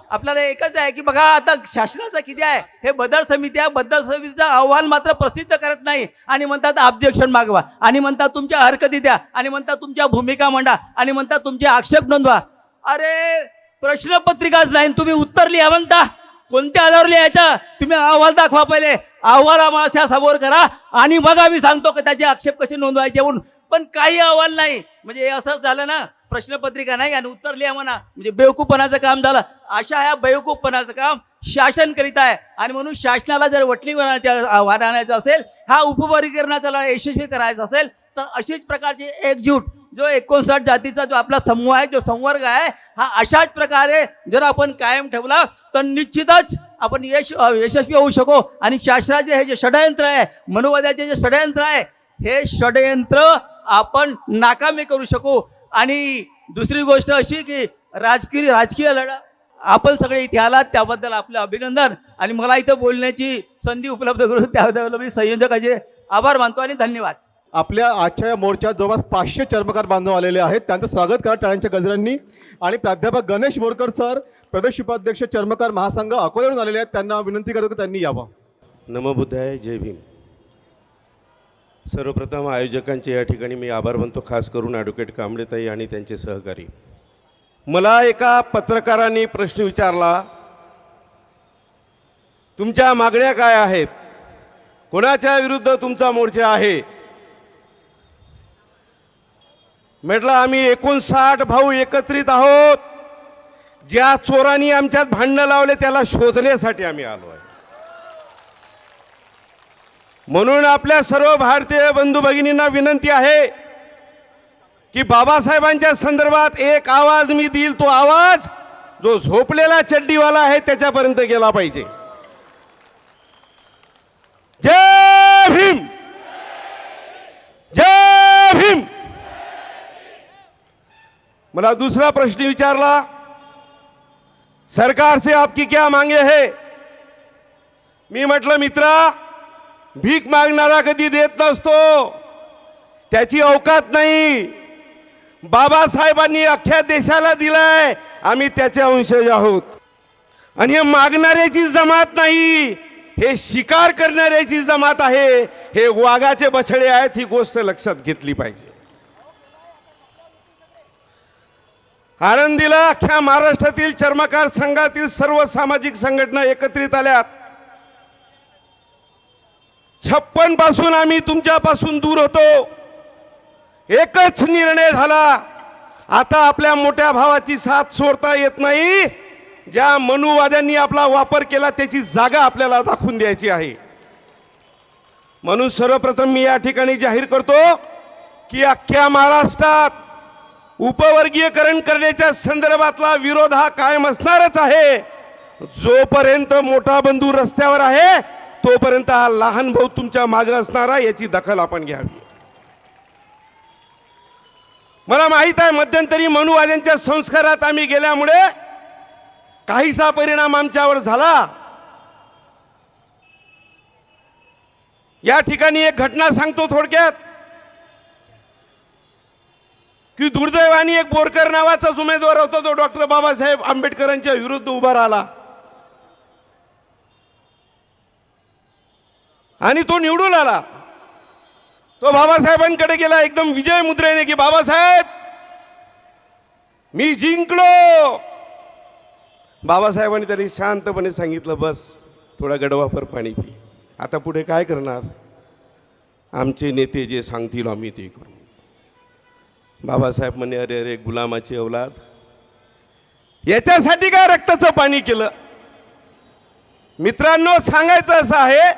आपल्याला एकच आहे की बघा, आता शासनाचं किती आहे हे बदल समितीचा अहवाल मात्र प्रसिद्ध करत नाही आणि म्हणतात ऑब्जेक्शन मागवा आणि म्हणतात तुमच्या हरकती द्या आणि म्हणतात तुमच्या भूमिका मांडा आणि म्हणतात तुमचे आक्षेप नोंदवा. अरे प्रश्नपत्रिकाच नाही, तुम्ही उत्तर लिहा म्हणता. कोणत्या आधारावर लिहायचं? तुम्ही अहवाल दाखवा. पहिले अहवाल आम्हाला समोर करा आणि मग आम्ही सांगतो की त्याचे आक्षेप कसे नोंदवायचे म्हणून. पण काही अहवाल नाही. म्हणजे असंच झालं ना, प्रश्नपत्रिका नाही आणि उत्तर लिहा म्हणा, म्हणजे बेवकूपणाचं काम झालं. अशा ह्या बेवकूपणाचं काम शासन करीत आहे आणि म्हणून शासनाला जर वटणीवर आणायचं असेल, हा उपवर्गीकरणाचा यशस्वी करायचा असेल, तर अशीच प्रकारची एकजूट जो 59 जातीचा जो आपला समूह आहे, जो संवर्ग आहे, हा अशाच प्रकारे जर आपण कायम ठेवला तर निश्चितच आपण यशस्वी होऊ शकू. आणि शासनाचे हे जे षडयंत्र आहे, मनुवाद्याचे जे षडयंत्र आहे, हे षडयंत्र आपण नाकामी करू शकू. आणि दुसरी गोष्ट अशी की राजकीय लढा आपण सगळे इथे आलात त्याबद्दल आपलं अभिनंदन. आणि मला इथं बोलण्याची संधी उपलब्ध करून त्याबद्दल मी संयोजकाचे आभार मानतो आणि धन्यवाद. आपल्या आजच्या या मोर्चात जवळपास 500 चर्मकार बांधव आलेले आहेत. त्यांचं स्वागत करा टाळ्यांच्या गजरांनी. आणि प्राध्यापक गणेश बोरकर सर, प्रदेश उपाध्यक्ष चर्मकार महासंघ अकोल्यावरून आलेले आहेत. त्यांना विनंती करतो की त्यांनी यावं. नमो बुद्धाय, जय भीम. सर्वप्रथम आयोजकांचे या ठिकाणी मी आभार मानतो, खास करून ॲडव्होकेट कांबळेताई आणि त्यांचे सहकारी. मला एका पत्रकारांनी प्रश्न विचारला, तुमच्या मागण्या काय आहेत, कोणाच्या विरुद्ध तुमचा मोर्चा आहे? म्हटलं आम्ही 59 भाऊ एकत्रित आहोत. ज्या चोरांनी आमच्यात भांडणं लावले त्याला शोधण्यासाठी आम्ही आलो आहे. म्हणून आपल्या सर्व भारतीय बंधू भगिनींना विनंती आहे की बाबासाहेबांच्या संदर्भात एक आवाज मी देईल, तो आवाज जो झोपलेला चड्डीवाला आहे त्याच्यापर्यंत गेला पाहिजे. जय भीम, जय भीम. मला दुसरा प्रश्न विचारला, सरकार से आपकी क्या मांगे है? मी म्हटलं मित्रा, भीक मागणारा कधी देत नसतो, त्याची औकात नाही. बाबासाहेबांनी अख्ख्या देशाला दिलाय, आम्ही त्याचे वंशज आहोत. आणि हे मागणाऱ्याची जमात नाही, हे शिकार करणाऱ्याची जमात आहे. हे वाघाचे बछडे आहेत, ही गोष्ट लक्षात घेतली पाहिजे. आनंदीला अख्ख्या महाराष्ट्रातील चर्मकार संघातील सर्व सामाजिक संघटना एकत्रित आल्यात. 56 पासून आम्ही तुमच्यापासून दूर होतो. एकच निर्णय झाला, आता आपल्या मोठ्या भावाची साथ सोडता येत नाही. ज्या मनुवाद्यांनी आपला वापर केला त्याची जागा आपल्याला दाखवून द्यायची आहे. म्हणून सर्वप्रथम मी या ठिकाणी जाहीर करतो की अख्ख्या महाराष्ट्रात उपवर्गीयकरण करण्याच्या संदर्भातला विरोध हा कायम असणारच आहे. जोपर्यंत मोठा बंधू रस्त्यावर आहे तोपर्यंत हा लहान भाऊ तुमच्या मागे असणारा, याची दखल आपण घ्यावी. मला माहित आहे मध्यंतरी मनुवाद्यांच्या संस्कारात आम्ही गेल्यामुळे काहीसा परिणाम आमच्यावर झाला. या ठिकाणी एक घटना सांगतो थोडक्यात की दुर्दैवाने एक बोरकर नावाचाच उमेदवार होता, तो डॉक्टर बाबासाहेब आंबेडकरांच्या विरुद्ध उभा राहिला आणि तो निवडून आला. तो बाबासाहेबांकडे गेला एकदम विजय मुद्रेने की बाबासाहेब मी जिंकलो. बाबासाहेबांनी तरी शांतपणे सांगितलं, बस थोडा गडवापर पाणी पी, आता पुढे काय करणार, आमचे नेते जे सांगतील आम्ही ते करू. बाबासाहेब म्हणे, अरे अरे गुलामाची औलाद, याच्यासाठी काय रक्ताचं पाणी केलं? मित्रांनो, सांगायचं असं आहे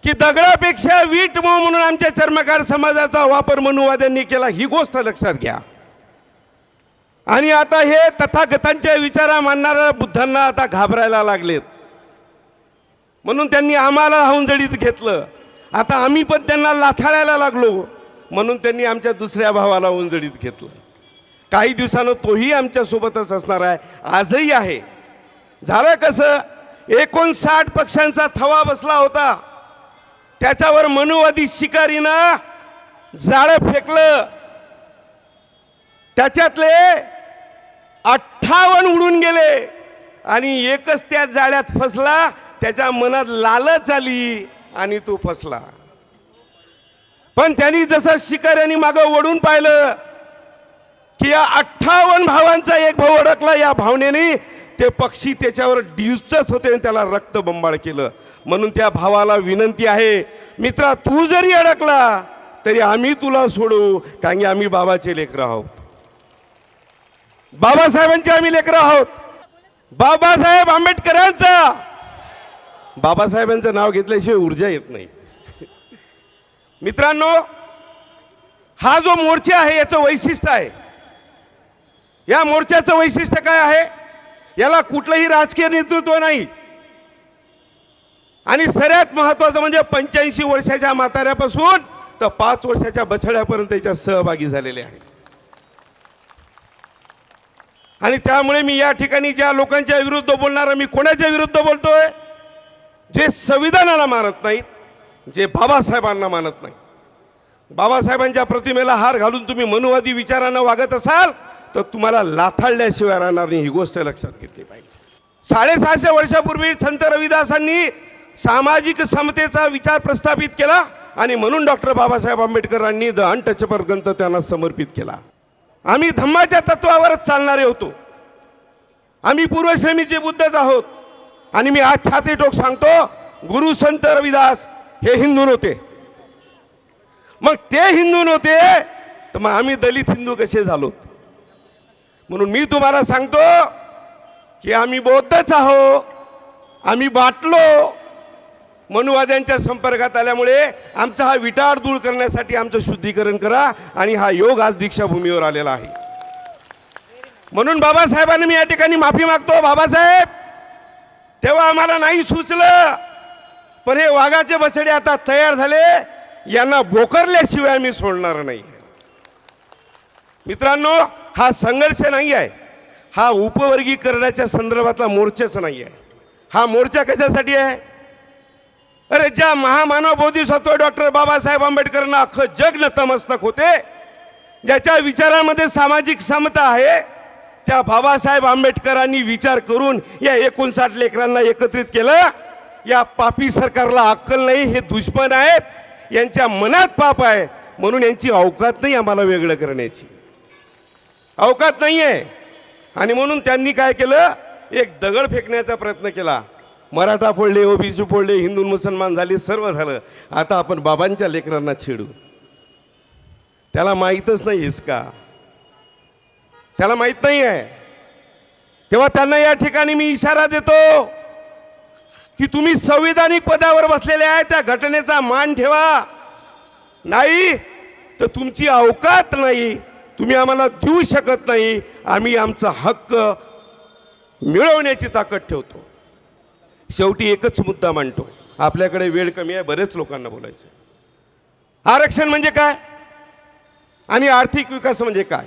की दगडापेक्षा वीट मऊ म्हणून आमच्या चर्मकार समाजाचा वापर मनुवाद्यांनी केला, ही गोष्ट लक्षात घ्या. आणि आता हे तथागतांच्या विचारा मानणाऱ्या बुद्धांना आता घाबरायला लागलेत. म्हणून त्यांनी आम्हाला हाऊंजडीत घेतलं. आता आम्ही पण त्यांना लाथाळायला लागलो म्हणून त्यांनी आमच्या दुसऱ्या भावाला उंजडीत घेतलं. काही दिवसानं तोही आमच्यासोबतच असणार आहे, आजही आहे. झालं कसं, 59 पक्षांचा थवा बसला होता, त्याच्यावर मनुवादी शिकारीनं जाळं फेकलं, त्याच्यातले 58 उडून गेले आणि एकच त्या जाळ्यात फसला. त्याच्या मनात लालच आली आणि तो फसला. पण त्यांनी जसं शिकाऱ्यांनी मागं वळून पाहिलं की या 58 भावांचा एक भाऊ अडकला, या भावनेने ते पक्षी त्याच्यावर डिवचत होते आणि त्याला रक्तबंबाळ केलं. म्हणून त्या भावाला विनंती आहे, मित्रा तू जरी अडकला तरी आम्ही तुला सोडू, कारण की आम्ही बाबाचे लेकरं आहोत, बाबासाहेबांचे आम्ही लेकरं आहोत. बाबासाहेब आंबेडकरांचा, बाबासाहेबांचं नाव घेतल्याशिवाय ऊर्जा येत नाही. मित्रांनो, हा जो मोर्चा आहे याचं वैशिष्ट्य आहे. या मोर्चाचं वैशिष्ट्य काय आहे, याला कुठलंही राजकीय नेतृत्व नाही आणि सगळ्यात महत्वाचं म्हणजे 85 वर्षाच्या म्हाताऱ्यापासून तर 5 वर्षाच्या बछड्यापर्यंत त्याच्यात सहभागी झालेले आहेत. आणि त्यामुळे मी या ठिकाणी ज्या लोकांच्या विरुद्ध बोलणार, मी कोणाच्या विरुद्ध बोलतोय, जे संविधानाला मानत नाहीत, जे बाबासाहेबांना मानत नाही. बाबासाहेबांच्या प्रतिमेला हार घालून तुम्ही मनुवादी विचारांना वागत असाल तर तुम्हाला लाथाळल्याशिवाय राहणार नाही, ही गोष्ट लक्षात घेतली पाहिजे. 650 वर्षापूर्वी संत रविदासांनी सामाजिक समतेचा विचार प्रस्थापित केला आणि म्हणून डॉक्टर बाबासाहेब आंबेडकरांनी द अनटचेबल ग्रंथ त्यांना समर्पित केला. आम्ही धम्माच्या तत्वावरच चालणारे होतो, आम्ही पूर्वश्रेमीचे बुद्धच आहोत. आणि मी आज छाती टोक सांगतो, गुरु संत रविदास हे हिंदू नव्हते. मग ते हिंदू नव्हते तर मग आम्ही दलित हिंदू कसे झालो? म्हणून मी तुम्हाला सांगतो की आम्ही बौद्धच आहो, आम्ही बाटलो. मनुवाद्यांच्या संपर्कात आल्यामुळे आमचा हा विटाळ दूर करण्यासाठी आमचं शुद्धीकरण करा आणि हा योग आज दीक्षाभूमीवर आलेला आहे. म्हणून बाबासाहेबांनी मी या ठिकाणी माफी मागतो. बाबासाहेब, तेव्हा आम्हाला नाही सुचलं, पण हे वाघाचे बछडे आता तयार झाले, यांना बोकरल्याशिवाय आम्ही सोडणार नाही. मित्रांनो, हा संघर्ष नाही आहे, हा उपवर्गीकरणाच्या संदर्भातला मोर्चाच नाही आहे. हा मोर्चा कशासाठी आहे? अरे ज्या महामानव बोधिसत्व डॉक्टर बाबासाहेब आंबेडकरांना अख्खं जग नतमस्तक होते, ज्याच्या विचारांमध्ये सामाजिक समता आहे, त्या बाबासाहेब आंबेडकरांनी विचार करून या 59 लेकरांना एकत्रित केलं. या पापी सरकारला अक्कल नाही, हे दुश्मन आहेत, यांच्या मनात पाप आहे, म्हणून यांची अवकात नाही आम्हाला वेगळं करण्याची, अवकात नाही आहे. आणि म्हणून त्यांनी काय केलं, एक दगड फेकण्याचा प्रयत्न केला. मराठा फोडले, ओबीसी फोडले, हिंदू मुसलमान झाले, सर्व झालं. आता आपण बाबांच्या लेकरांना छेडू. त्याला माहीतच नाही का, त्याला माहीत नाही आहे. तेव्हा त्यांना या ठिकाणी मी इशारा देतो की तुम्ही संविधानिक पदावर बसलेले आहे, त्या घटनेचा मान ठेवा. नाही तर तुमची अवकात नाही, तुम्ही आम्हाला देऊ शकत नाही. आम्ही आमचा हक्क मिळवण्याची ताकद ठेवतो. शेवटी एकच मुद्दा मांडतो, आपल्याकडे वेळ कमी आहे, बरेच लोकांना बोलायचं. आरक्षण म्हणजे काय आणि आर्थिक विकास म्हणजे काय?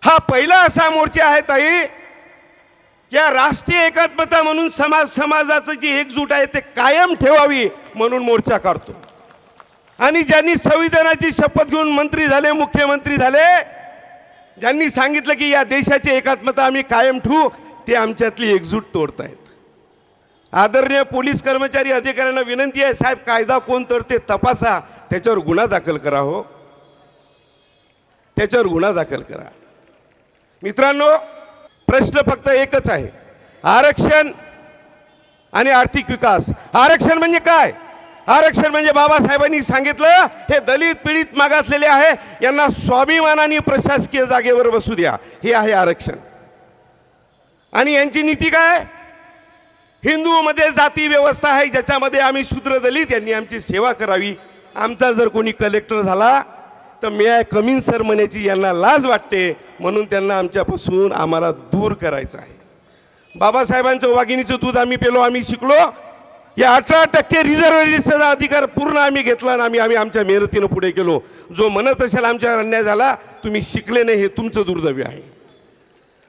हा पहिला असा मोर्चा आहे ताई, या राष्ट्रीय एकात्मता म्हणून समाजाचं जी एकजूट आहे ते कायम ठेवावी म्हणून मोर्चा काढतो. आणि ज्यांनी संविधानाची शपथ घेऊन मंत्री झाले, मुख्यमंत्री झाले, ज्यांनी सांगितलं की या देशाची एकात्मता आम्ही कायम ठेवू, ते आमच्यातली एकजूट तोडतायत. आदरणीय पोलीस कर्मचारी अधिकाऱ्यांना विनंती आहे, साहेब कायदा कोण तोडते तपासा, त्याच्यावर गुन्हा दाखल करा. हो, त्याच्यावर गुन्हा दाखल करा. मित्रांनो, प्रश्न फक्त एकच आहे, आरक्षण आणि आर्थिक विकास. आरक्षण म्हणजे काय? आरक्षण म्हणजे बाबासाहेबांनी सांगितलं, हे दलित पीडित मागासलेले आहे, यांना स्वाभिमानाने प्रशासकीय जागेवर बसू द्या, हे आहे आरक्षण. आणि यांची नीती काय? हिंदूमध्ये जाती व्यवस्था आहे, ज्याच्यामध्ये आम्ही शूद्र दलित यांनी आमची सेवा करावी. आमचा जर कोणी कलेक्टर झाला तर मे आय कमीन सर म्हणायची यांना लाज वाटते, म्हणून त्यांना आमच्यापासून आम्हाला दूर करायचं आहे. बाबासाहेबांचं वाघिणीचं दूध आम्ही पेलो, आम्ही शिकलो. या 18% रिझर्वेशनचा अधिकार पूर्ण आम्ही घेतला आणि आम्ही आमच्या मेहनतीनं पुढे गेलो. जो म्हणत असेल आमच्यावर अन्याय झाला, तुम्ही शिकले नाही, हे तुमचं दुर्दैव आहे.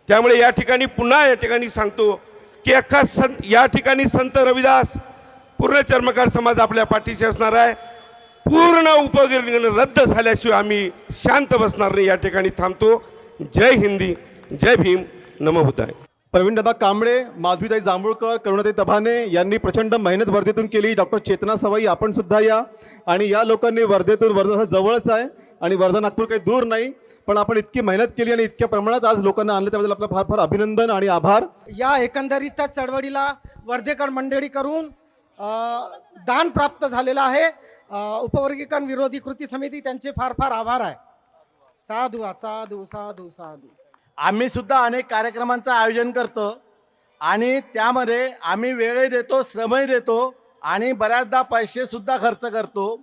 त्यामुळे या ठिकाणी पुन्हा या ठिकाणी सांगतो की अख्खा या ठिकाणी संत रविदास, पूर्ण चर्मकार समाज आपल्या पाठीशी असणार आहे. पूर्ण उपवर्गीकरण रद्द झाल्याशिवाय आम्ही शांत बसणार नाही. या ठिकाणी थांबतो. जय हिंदी, जय भीम, नमो बुद्धाय. प्रवीणदादा कांबळे, माधवीताई जांभूळकर, करुणाताई तभाने यांनी प्रचंड मेहनत वर्धेतून केली. डॉक्टर चेतना सवाई आपण सुद्धा या. आणि या लोकांनी वर्धेतून, वर्धा जवळच आहे आणि वर्धा नागपूर काही दूर नाही, पण आपण इतकी मेहनत केली आणि इतक्या प्रमाणात आज लोकांना आणलं, त्याबद्दल आपलं फार फार अभिनंदन आणि आभार. या एकंदरीत चळवळीला वर्धेकर मंडळी करून दान प्राप्त झालेलं आहे. उपवर्गीकरण विरोधी कृती समिती त्यांचे फार फार आभार आहे. साधू साधू साधू साधू. आम्ही सुद्धा अनेक कार्यक्रमांचं आयोजन करतो आणि त्यामध्ये आम्ही वेळही देतो, श्रमही देतो आणि बऱ्याचदा पैसे सुद्धा खर्च करतो.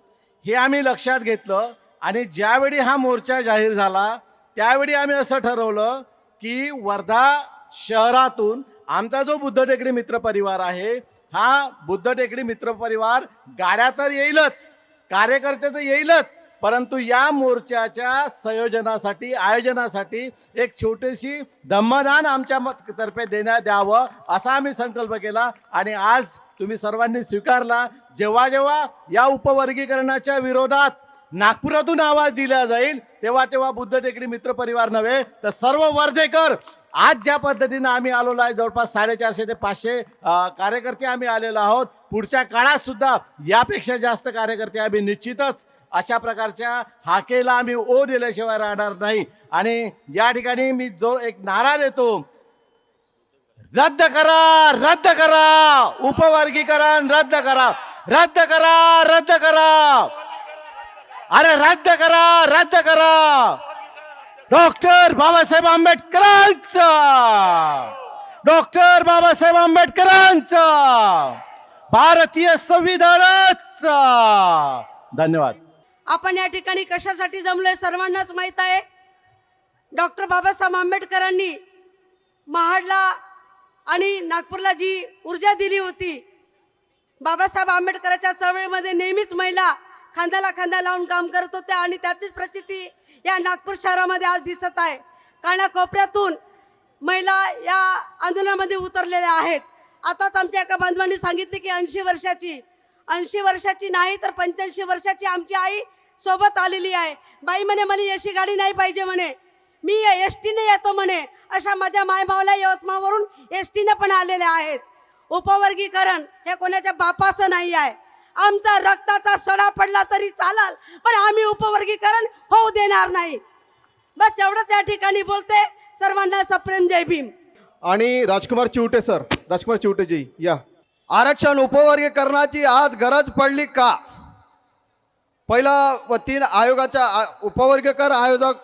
हे आम्ही लक्षात घेतलं आणि ज्यावेळी हा मोर्चा जाहीर झाला त्यावेळी आम्ही असं ठरवलं की वर्धा शहरातून आमचा जो बुद्ध टेकडी मित्र परिवार आहे, हा बुद्ध टेकडी मित्र परिवार गाड्या तर येईलच, कार्यकर्ते तर येईलच, परंतु या मोर्चाच्या संयोजनासाठी, आयोजनासाठी एक छोटीशी धम्मदान आमच्या तर्फे देण्यात यावं असा आम्ही संकल्प केला आणि आज तुम्ही सर्वांनी स्वीकारला. जेव्हा जेव्हा या उपवर्गीकरणाच्या विरोधात नागपुरातून आवाज दिला जाईल तेव्हा तेव्हा बुद्ध टेकडी मित्र परिवार नव्हे तर सर्व वर्धेकर आज ज्या पद्धतीनं आम्ही आलेलो आहे, जवळपास 450 ते 500 कार्यकर्ते आम्ही आलेलो आहोत. पुढच्या काळात सुद्धा यापेक्षा जास्त कार्यकर्ते आम्ही निश्चितच अशा प्रकारच्या हाकेला आम्ही ओ दिल्याशिवाय राहणार नाही. आणि या ठिकाणी मी जो एक नारा देतो, रद्द करा, रद्द करा, उपवर्गीकरण रद्द करा, रद्द करा, रद्द करा, अरे रद्द करा, रद्द करा. डॉक्टर बाबासाहेब आंबेडकरांचा, डॉक्टर बाबासाहेब आंबेडकरांचा, भारतीय संविधानाचा. धन्यवाद. आपण या ठिकाणी कशासाठी जमलोय सर्वांनाच माहीत आहे. डॉक्टर बाबासाहेब आंबेडकरांनी महाडला आणि नागपूरला जी ऊर्जा दिली होती, बाबासाहेब आंबेडकरांच्या चळवळीमध्ये नेहमीच महिला खांद्याला खांदा लावून काम करत होत्या आणि त्याचीच प्रचिती या नागपूर शहरामध्ये आज दिसत आहे. कानाकोपऱ्यातून महिला या आंदोलनामध्ये उतरलेल्या आहेत. आताच आमच्या एका बांधवांनी सांगितले की 80 वर्षाची नाही तर 85 वर्षाची आमची आई सोबत आलेली आहे. बाई म्हणे मला अशी गाडी नाही पाहिजे म्हणे, मी एसटीने येतो म्हणे. अशा माझ्या मायभावला यवतमाळवरून एसटीने पण आलेल्या आहेत. उपवर्गीकरण हे कोणाच्या बापाचं नाही आहे. आमचा रक्ताचा सडा पडला तरी चालाल, पण आम्ही उपवर्गीकरण होऊ देणार नाही. बस एवढंच या ठिकाणी बोलते. सर्वांना सप्रेम जय भीम. आणि राजकुमार चिवटे सर, राजकुमार चिवटेजी या. आरक्षण उपवर्गीकरणाची आज गरज पडली का? पहिला व 3 आयोगाच्या उपवर्गीकरण आयोजक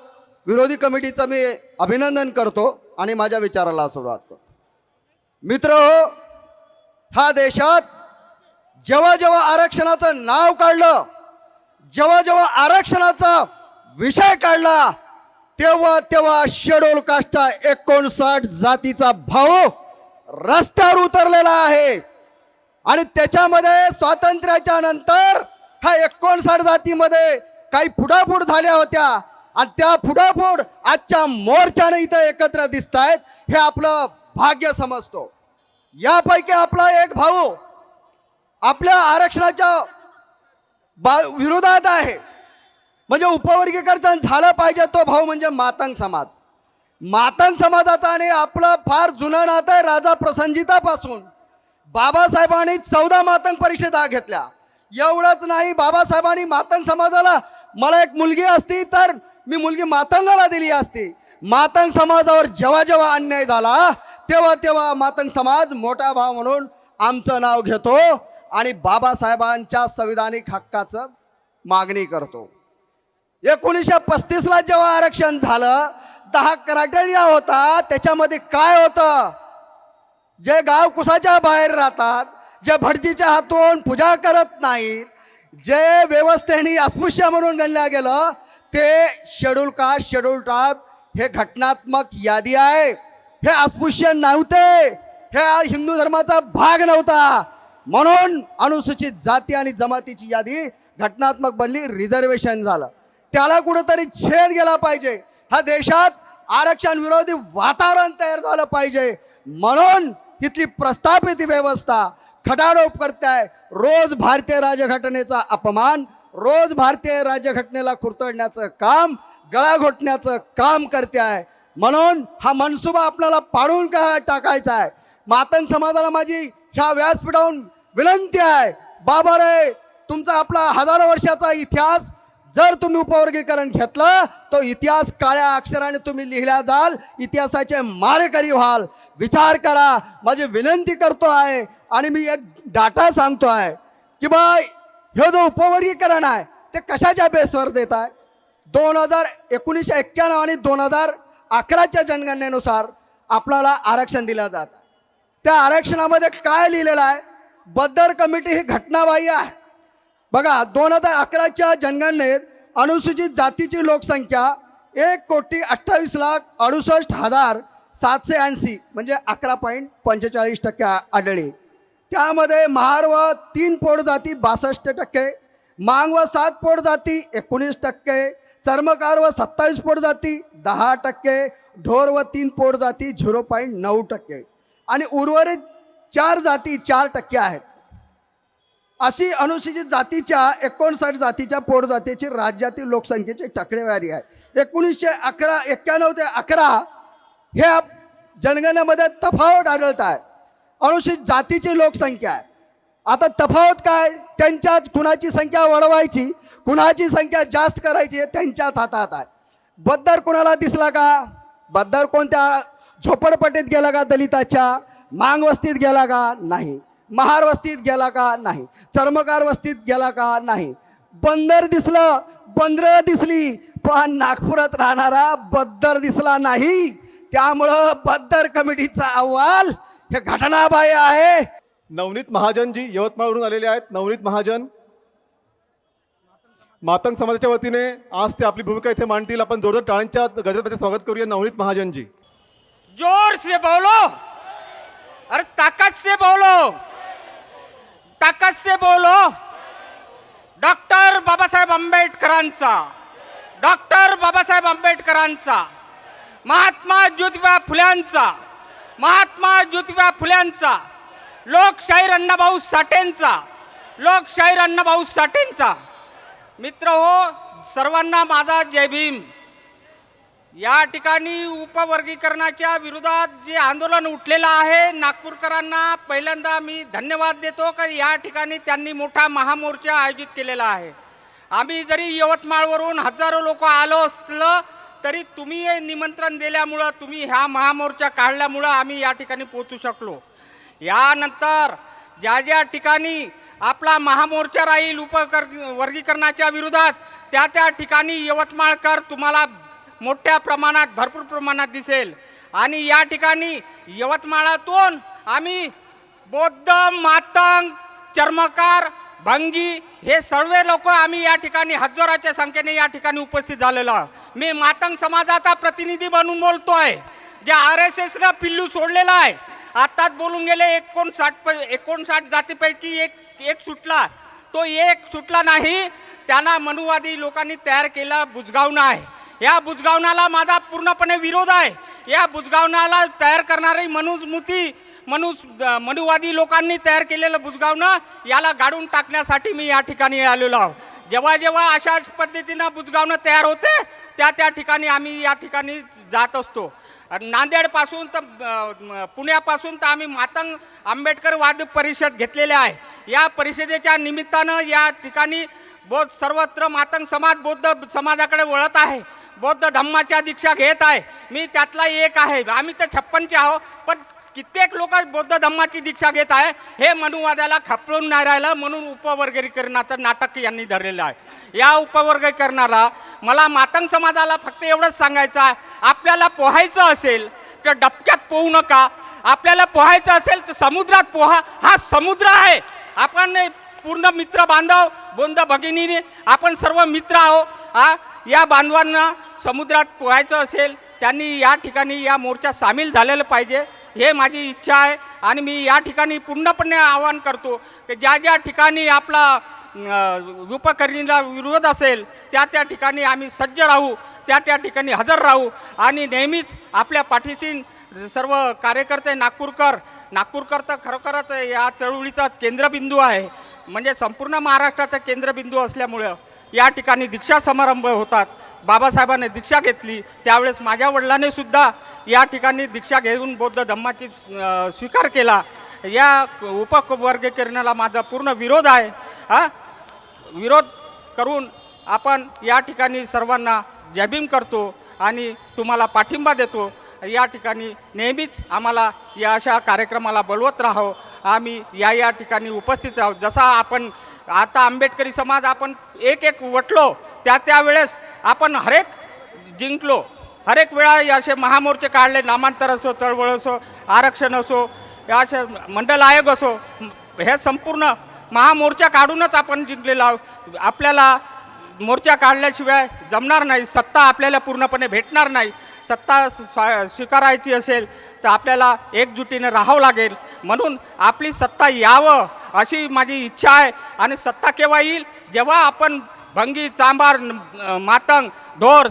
विरोधी कमिटीचं मी अभिनंदन करतो आणि माझ्या विचाराला सुरुवात करतो. मित्र हो, हा देशात जेव्हा जेव्हा आरक्षणाचं नाव काढलं, जेव्हा जेव्हा आरक्षणाचा विषय काढला, तेव्हा तेव्हा शेड्यूल कास्टचा 59 जातीचा भाऊ रस्त्यावर उतरलेला आहे. आणि त्याच्यामध्ये स्वातंत्र्याच्या नंतर ह्या 59 जातीमध्ये काही फुडाफूड झाल्या होत्या आणि त्या फुडाफूड आजच्या मोर्चाने इथं एकत्र दिसत आहेत. हे आपलं भाग्य समजतो. यापैकी आपला एक भाऊ आपल्या आरक्षणाच्या विरोधात आहे, म्हणजे उपवर्गीकरण झालं पाहिजे. तो भाऊ म्हणजे मातंग समाज. मातंग समाजाचा आणि आपलं फार जुनं नातं आहे. राजा प्रसंजितापासून बाबासाहेबांनी 14 मातंग परिषदा घेतल्या. एवढंच नाही, बाबासाहेबांनी मातंग समाजाला, मला एक मुलगी असती तर मी मुलगी मातंगाला दिली असती. मातंग समाजावर जेव्हा जेव्हा अन्याय झाला तेव्हा तेव्हा मातंग समाज मोठा भाव म्हणून आमचं नाव घेतो आणि बाबासाहेबांच्या संविधानिक हक्काचं मागणी करतो. 1935ला जेव्हा आरक्षण झालं, 10 क्रायटेरिया होता. त्याच्यामध्ये काय होतं? जे गाव कुसाच्या बाहेर राहतात, जे भटजीच्या हातून पूजा करत नाहीत, जे व्यवस्थेने अस्पृश्य म्हणून गणल्या गेलं, ते शेड्यूल कास्ट, शेड्यूल ट्राइब हे घटनात्मक यादी आहे. हे अस्पृश्य नव्हते, ह्या हिंदू धर्माचा भाग नव्हता, म्हणून अनुसूचित जाती आणि जमातीची यादी घटनात्मक बनली, रिझर्वेशन झालं. त्याला कुठंतरी छेद गेला पाहिजे. ह्या देशात आरक्षण विरोधी वातावरण तयार झालं पाहिजे, म्हणून तिथली प्रस्थापित व्यवस्था खटाडोप करताय. रोज भारतीय राज्यघटनेचा अपमान, रोज भारतीय राज्यघटनेला कुरतडण्याचं काम, गळा घोटण्याचं काम करते आहे. म्हणून हा मनसुबा आपल्याला पाडून टाकायचा आहे. मातंग समाजाला माझी ह्या व्यासपीठावरून विनंती आहे, बाबा रे, तुमचा आपला हजारो वर्षाचा इतिहास जर तुम्ही उपवर्गीकरण घेतलं तो इतिहास काळ्या अक्षराने तुम्ही लिहिला जाल, इतिहासाचे मारेकरी व्हाल. विचार करा. माझी विनंती करतो आहे आणि मी एक डाटा सांगतो आहे की बा हे जो उपवर्गीकरण आहे ते कशाच्या बेसवर देत आहे. 1991 आणि 2011च्या जनगणनेनुसार आपल्याला आरक्षण दिलं जातं. त्या आरक्षणामध्ये काय लिहिलेलं आहे? बद्दर कमिटी ही घटनाबाह्य आहे. बघा, 2011च्या जनगणनेत अनुसूचित जातीची लोकसंख्या 1,28,68,780 म्हणजे 11.45% आढळली. त्यामध्ये महार व 3 पोटजाती 62%, मांग व 7 पोटजाती 19%, चर्मकार व 27 पोटजाती 10%, ढोर व 3 पोटजाती 0.9% आणि उर्वरित 4 जाती 4% आहेत. अशी अनुसूचित जातीच्या 59 जातीच्या पोटजातीची राज्यातील लोकसंख्येची टक्केवारी आहे. 1991 ते 11 ह्या जनगणनेमध्ये तफावत आढळत आहे. अनुसूचित जातीची लोकसंख्या आहे. आता तफावत काय? त्यांच्याच कुणाची संख्या वाढवायची, कुणाची संख्या जास्त करायची हे त्यांच्याच हातात आहे. बद्दर कुणाला दिसला का? बद्दर कोणत्या झोपडपट्टीत गेला का? दलिताच्या मांग वस्तीत गेला का? नाही. महार वस्तीत गेला का? नाही. चर्मकार वस्तीत गेला का? नाही. बंदर दिसलं, बंदरं दिसली, पण नागपुरात राहणारा बद्दर दिसला नाही. त्यामुळं बद्दर कमिटीचा अहवाल हे घटनाबाह्य आहे. नवनीत महाजनजी यवतमाळवरून आलेले आहेत. नवनीत महाजन मातंग समाजाच्या वतीने आज ते आपली भूमिका इथे मांडतील. आपण जोरदार टाळ्यांच्या गजरामध्ये स्वागत करूया नवनीत महाजनजी. जोर से बोलो, अरे ताकत से बोलो, ताकद से बोलो. डॉक्टर बाबासाहेब आंबेडकरांचा, डॉक्टर बाबासाहेब आंबेडकरांचा, महात्मा ज्योतिबा फुल्यांचा, महात्मा ज्योतिबा फुल्यांचा, लोकशाहीर अण्णाभाऊ साठेंचा, लोकशाहीर अण्णाभाऊ साठेंचा. मित्र हो, सर्वांना माझा जय भीम. या ठिकाणी उपवर्गीकरणाच्या विरोधात जे आंदोलन उठलेलं आहे, नागपूरकरांना पहिल्यांदा मी धन्यवाद देतो की या ठिकाणी त्यांनी मोठा महामोर्चा आयोजित केलेला आहे. आम्ही जरी यवतमाळवरून हजारो लोक आलो असलं तरी तुम्ही निमंत्रण दिल्यामुळं, तुम्ही ह्या महामोर्चा काढल्यामुळं आम्ही या ठिकाणी पोहोचू शकलो. यानंतर ज्या ज्या ठिकाणी आपला महामोर्चा राहील उपवर्गीकरणाच्या विरोधात, त्या त्या ठिकाणी यवतमाळकर तुम्हाला मोठ्या प्रमाणात, भरपूर प्रमाणात दिसेल. आणि या ठिकाणी यवतमाळातून आम्ही बौद्ध, मातंग, चर्मकार, भंगी हे सर्व लोक आम्ही या ठिकाणी हजाराच्या संख्येने या ठिकाणी उपस्थित झालेलो आहोत. मी मातंग समाजाचा प्रतिनिधी म्हणून बोलतोय. ज्या RSSनं पिल्लू सोडलेला आहे, आत्ताच बोलून गेले 59 जातीपैकी एक सुटला. तो एक सुटला नाही, त्यांना मनुवादी लोकांनी तयार केला बुजगावणं आहे. या बुजगावणाला माझा पूर्णपणे विरोध आहे. या बुजगावणाला तयार करणारी मनुवादी लोकांनी तयार केलेलं बुजगावणं याला गाडून टाकण्यासाठी मी या ठिकाणी आलेलो आहोत. जेव्हा जेव्हा अशाच पद्धतीनं बुजगावणं तयार होते त्या त्या ठिकाणी आम्ही या ठिकाणी जात असतो. नांदेडपासून तर पुण्यापासून तर आम्ही मातंग आंबेडकर वाद परिषद घेतलेले आहे. या परिषदेच्या निमित्तानं या ठिकाणी सर्वत्र मातंग समाज बौद्ध समाजाकडे वळत आहे, बौद्ध धम्माच्या दीक्षा घेत आहे. मी त्यातला एक आहे. आम्ही तर 56चे आहोत, पण कित्येक लोक बौद्ध धम्माची दीक्षा घेत आहे. हे मनुवाद्याला खपवून नाही राहिलं, म्हणून उपवर्गीकरणाचं नाटक यांनी धरलेलं आहे. या उपवर्गीकरणाला मला मातंग समाजाला फक्त एवढंच सांगायचं आहे, आपल्याला पोहायचं असेल तर डबक्यात पोहू नका. आपल्याला पोहायचं असेल तर समुद्रात पोहा. हा समुद्र आहे. आपण पूर्ण मित्र बांधव, बौद्ध भगिनीने आपण सर्व मित्र आहोत. या बांधवांना समुद्रात पोहायचं असेल त्यांनी या ठिकाणी या मोर्चात सामील झालेलं पाहिजे. हे माझी इच्छा आहे. आणि मी या ठिकाणी पूर्णपणे आवाहन करतो की ज्या ज्या ठिकाणी आपला उपकरणीला विरोध असेल त्या ठिकाणी आम्ही सज्ज राहू, त्या ठिकाणी हजर राहू आणि नेहमीच आपल्या पाठीशी सर्व कार्यकर्ते नागपूरकर तर खरोखरच या चळवळीचा केंद्रबिंदू आहे. म्हणजे संपूर्ण महाराष्ट्राचा केंद्रबिंदू असल्यामुळं या ठिकाणी दीक्षा समारंभ होतात. बाबासाहेबांनी दीक्षा घेतली त्यावेळेस माझ्या वडिलांनी सुद्धा या ठिकाणी दीक्षा घेऊन बौद्ध धम्माची स्वीकार केला. या उपवर्गीकरणाला माझा पूर्ण विरोध आहे. विरोध करून आपण या ठिकाणी सर्वांना जय भीम करतो आणि तुम्हाला पाठिंबा देतो. या ठिकाणी नेहमीच आम्हाला या अशा कार्यक्रमाला बोलवत राहावं, आम्ही या ठिकाणी उपस्थित राहू. जसा आपण आता आंबेडकरी समाज आपण एक वटलो त्यावेळेस आपण हरेक जिंकलो, हरेक वेळा असे महामोर्चे काढले, नामांतर असो, चळवळ असो, आरक्षण असो, या असे मंडल आयोग असो, हे संपूर्ण महामोर्चा काढूनच आपण जिंकलेलो आहोत. आपल्याला मोर्चा काढल्याशिवाय जमणार नाही, सत्ता आपल्याला पूर्णपणे भेटणार नाही. सत्ता स्वीकारायची असेल तर आपल्याला एकजुटीने राहावं लागेल. म्हणून आपली सत्ता यावं अशी माझी इच्छा आहे. आणि सत्ता केव्हा येईल? जेव्हा आपण भंगी, चांभार, मातंग, ढोर,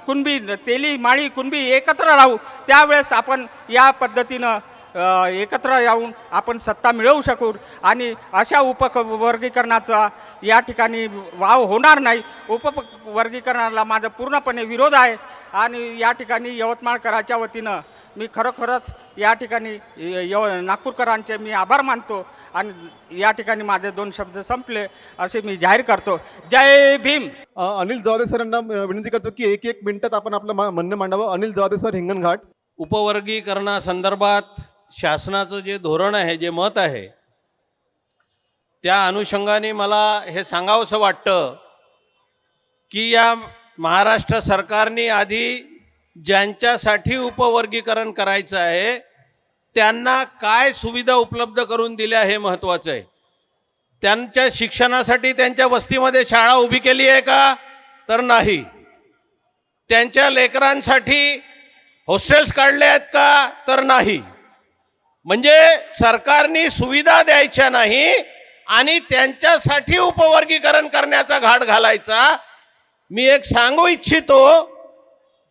कुणबी, तेली, माळी, कुणबी एकत्र राहू, त्यावेळेस आपण या पद्धतीनं एकत्र येऊन आपण सत्ता मिळवू शकू. आणि अशा उपवर्गीकरणाचा या ठिकाणी वाव होणार नाही. उपवर्गीकरणाला माझा पूर्णपणे विरोध आहे. आणि या ठिकाणी यवतमाळकरांच्या वतीनं मी खरोखरच या ठिकाणी नागपूरकरांचे मी आभार मानतो. आणि या ठिकाणी माझे 2 शब्द संपले असे मी जाहीर करतो. जय भीम. अनिल जावदे सरांना विनंती करतो की 1 मिनिटात आपण आपलं म्हणणं मांडावं. अनिल जावदे सर, हिंगणघाट. उपवर्गीकरणासंदर्भात शासनाचं जे धोरण आहे, जे मत आहे, त्या अनुषंगाने मला हे सांगावंसं वाटतं की या महाराष्ट्र सरकारने आधी ज्यांच्यासाठी उपवर्गीकरण करायचं आहे त्यांना काय सुविधा उपलब्ध करून दिल्या हे महत्त्वाचं आहे. त्यांच्या शिक्षणासाठी त्यांच्या वस्तीमध्ये शाळा उभी केली आहे का? तर नाही. त्यांच्या लेकरांसाठी हॉस्टेल्स काढले आहेत का? तर नाही. म्हणजे सरकारने सुविधा द्यायच्या नाही आणि त्यांच्यासाठी उपवर्गीकरण करण्याचा घाट घालायचा. मी एक सांगू इच्छितो,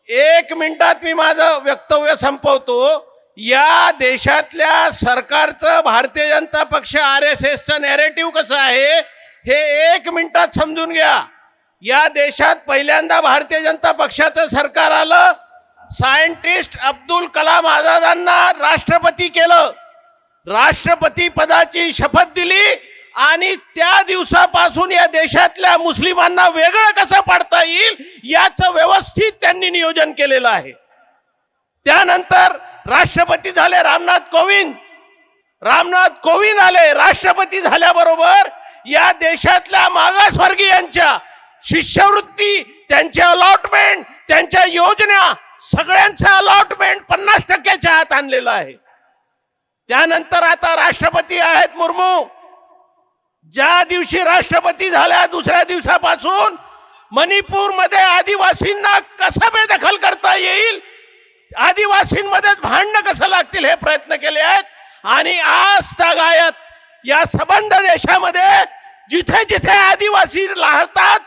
1 मिनिटात मी माझं वक्तव्य संपवतो. या देशातल्या सरकारचं भारतीय जनता पक्ष RSSचं नॅरेटिव्ह कसं आहे हे 1 मिनिटात समजून घ्या. या देशात पहिल्यांदा भारतीय जनता पक्षाचं सरकार आलं, सायंटिस्ट अब्दुल कलाम आझादांना राष्ट्रपती केलं, राष्ट्रपती पदाची शपथ दिली आणि त्या दिवसापासून या देशातल्या मुस्लिमांना वेगळं कसं पाडता येईल याचं व्यवस्थित त्यांनी नियोजन केलेलं आहे. त्यानंतर राष्ट्रपती झाले रामनाथ कोविंद आले. राष्ट्रपती झाल्याबरोबर या देशातल्या मागासवर्गीयांच्या शिष्यवृत्ती, त्यांच्या अलॉटमेंट, त्यांच्या योजना सगळ्यांचं अलॉटमेंट 50%च्या आत आणलेलं आहे. त्यानंतर आता राष्ट्रपती आहेत मुर्मू. ज्या दिवशी राष्ट्रपती झाल्या दुसऱ्या दिवसापासून मणिपूरमध्ये आदिवासींना कसं बेदखल करता येईल, आदिवासींमध्ये भांडणं कसं लागतील हे प्रयत्न केले आहेत. आणि आज तागायत या सबंध देशामध्ये जिथे जिथे आदिवासी राहतात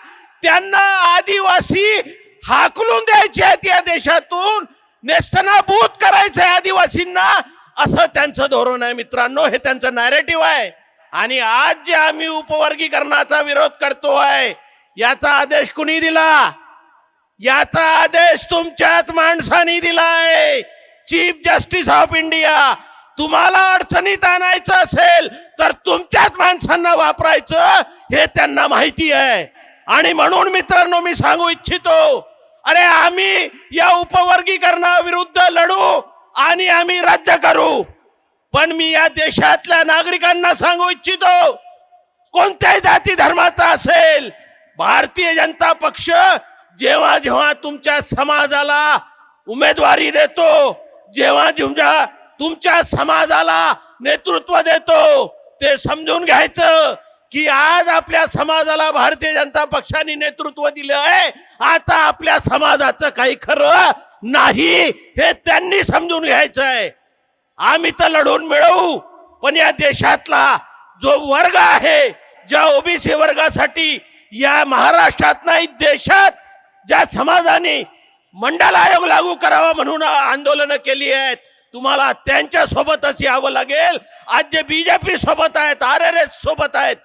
त्यांना आदिवासी हाकलून द्यायचे आहेत, या देशातून नेस्तनाबूत करायचे आदिवासींना, असं त्यांचं धोरण आहे. मित्रांनो, हे त्यांचं नॅरेटिव्ह आहे. आणि आज जे आम्ही उपवर्गीकरणाचा विरोध करतोय याचा आदेश कुणी दिला? याचा आदेश तुमच्याच माणसांनी दिलाय. Chief justice of India. तुम्हाला अडचणीत आणायचं असेल तर तुमच्याच माणसांना वापरायचं हे त्यांना माहिती आहे. आणि म्हणून मित्रांनो मी सांगू इच्छितो, अरे आम्ही या उपवर्गीकरणाविरुद्ध लढू आणि आम्ही रद्द करू. पण मी या देशातल्या नागरिकांना सांगू इच्छितो, कोणत्याही जाती धर्माचा असेल, भारतीय जनता पक्ष जेव्हा जेव्हा तुमच्या समाजाला उमेदवारी देतो, जेव्हा जेव्हा तुमच्या समाजाला नेतृत्व देतो, ते समजून घ्यायचं की आज आपल्या समाजाला भारतीय जनता पक्षाने नेतृत्व दिलं आहे, आता आपल्या समाजाचं काही खरं नाही हे त्यांनी समजून घ्यायचं आहे. आम्ही तर लढून मिळवू, पण या देशातला जो वर्ग आहे, ज्या ओबीसी वर्गासाठी या महाराष्ट्रात नाही देशात ज्या समाजाने मंडल आयोग लागू करावा म्हणून आंदोलनं केली आहेत, तुम्हाला त्यांच्या सोबतच यावं लागेल. आज जे बीजेपी सोबत आहेत, RRS सोबत आहेत,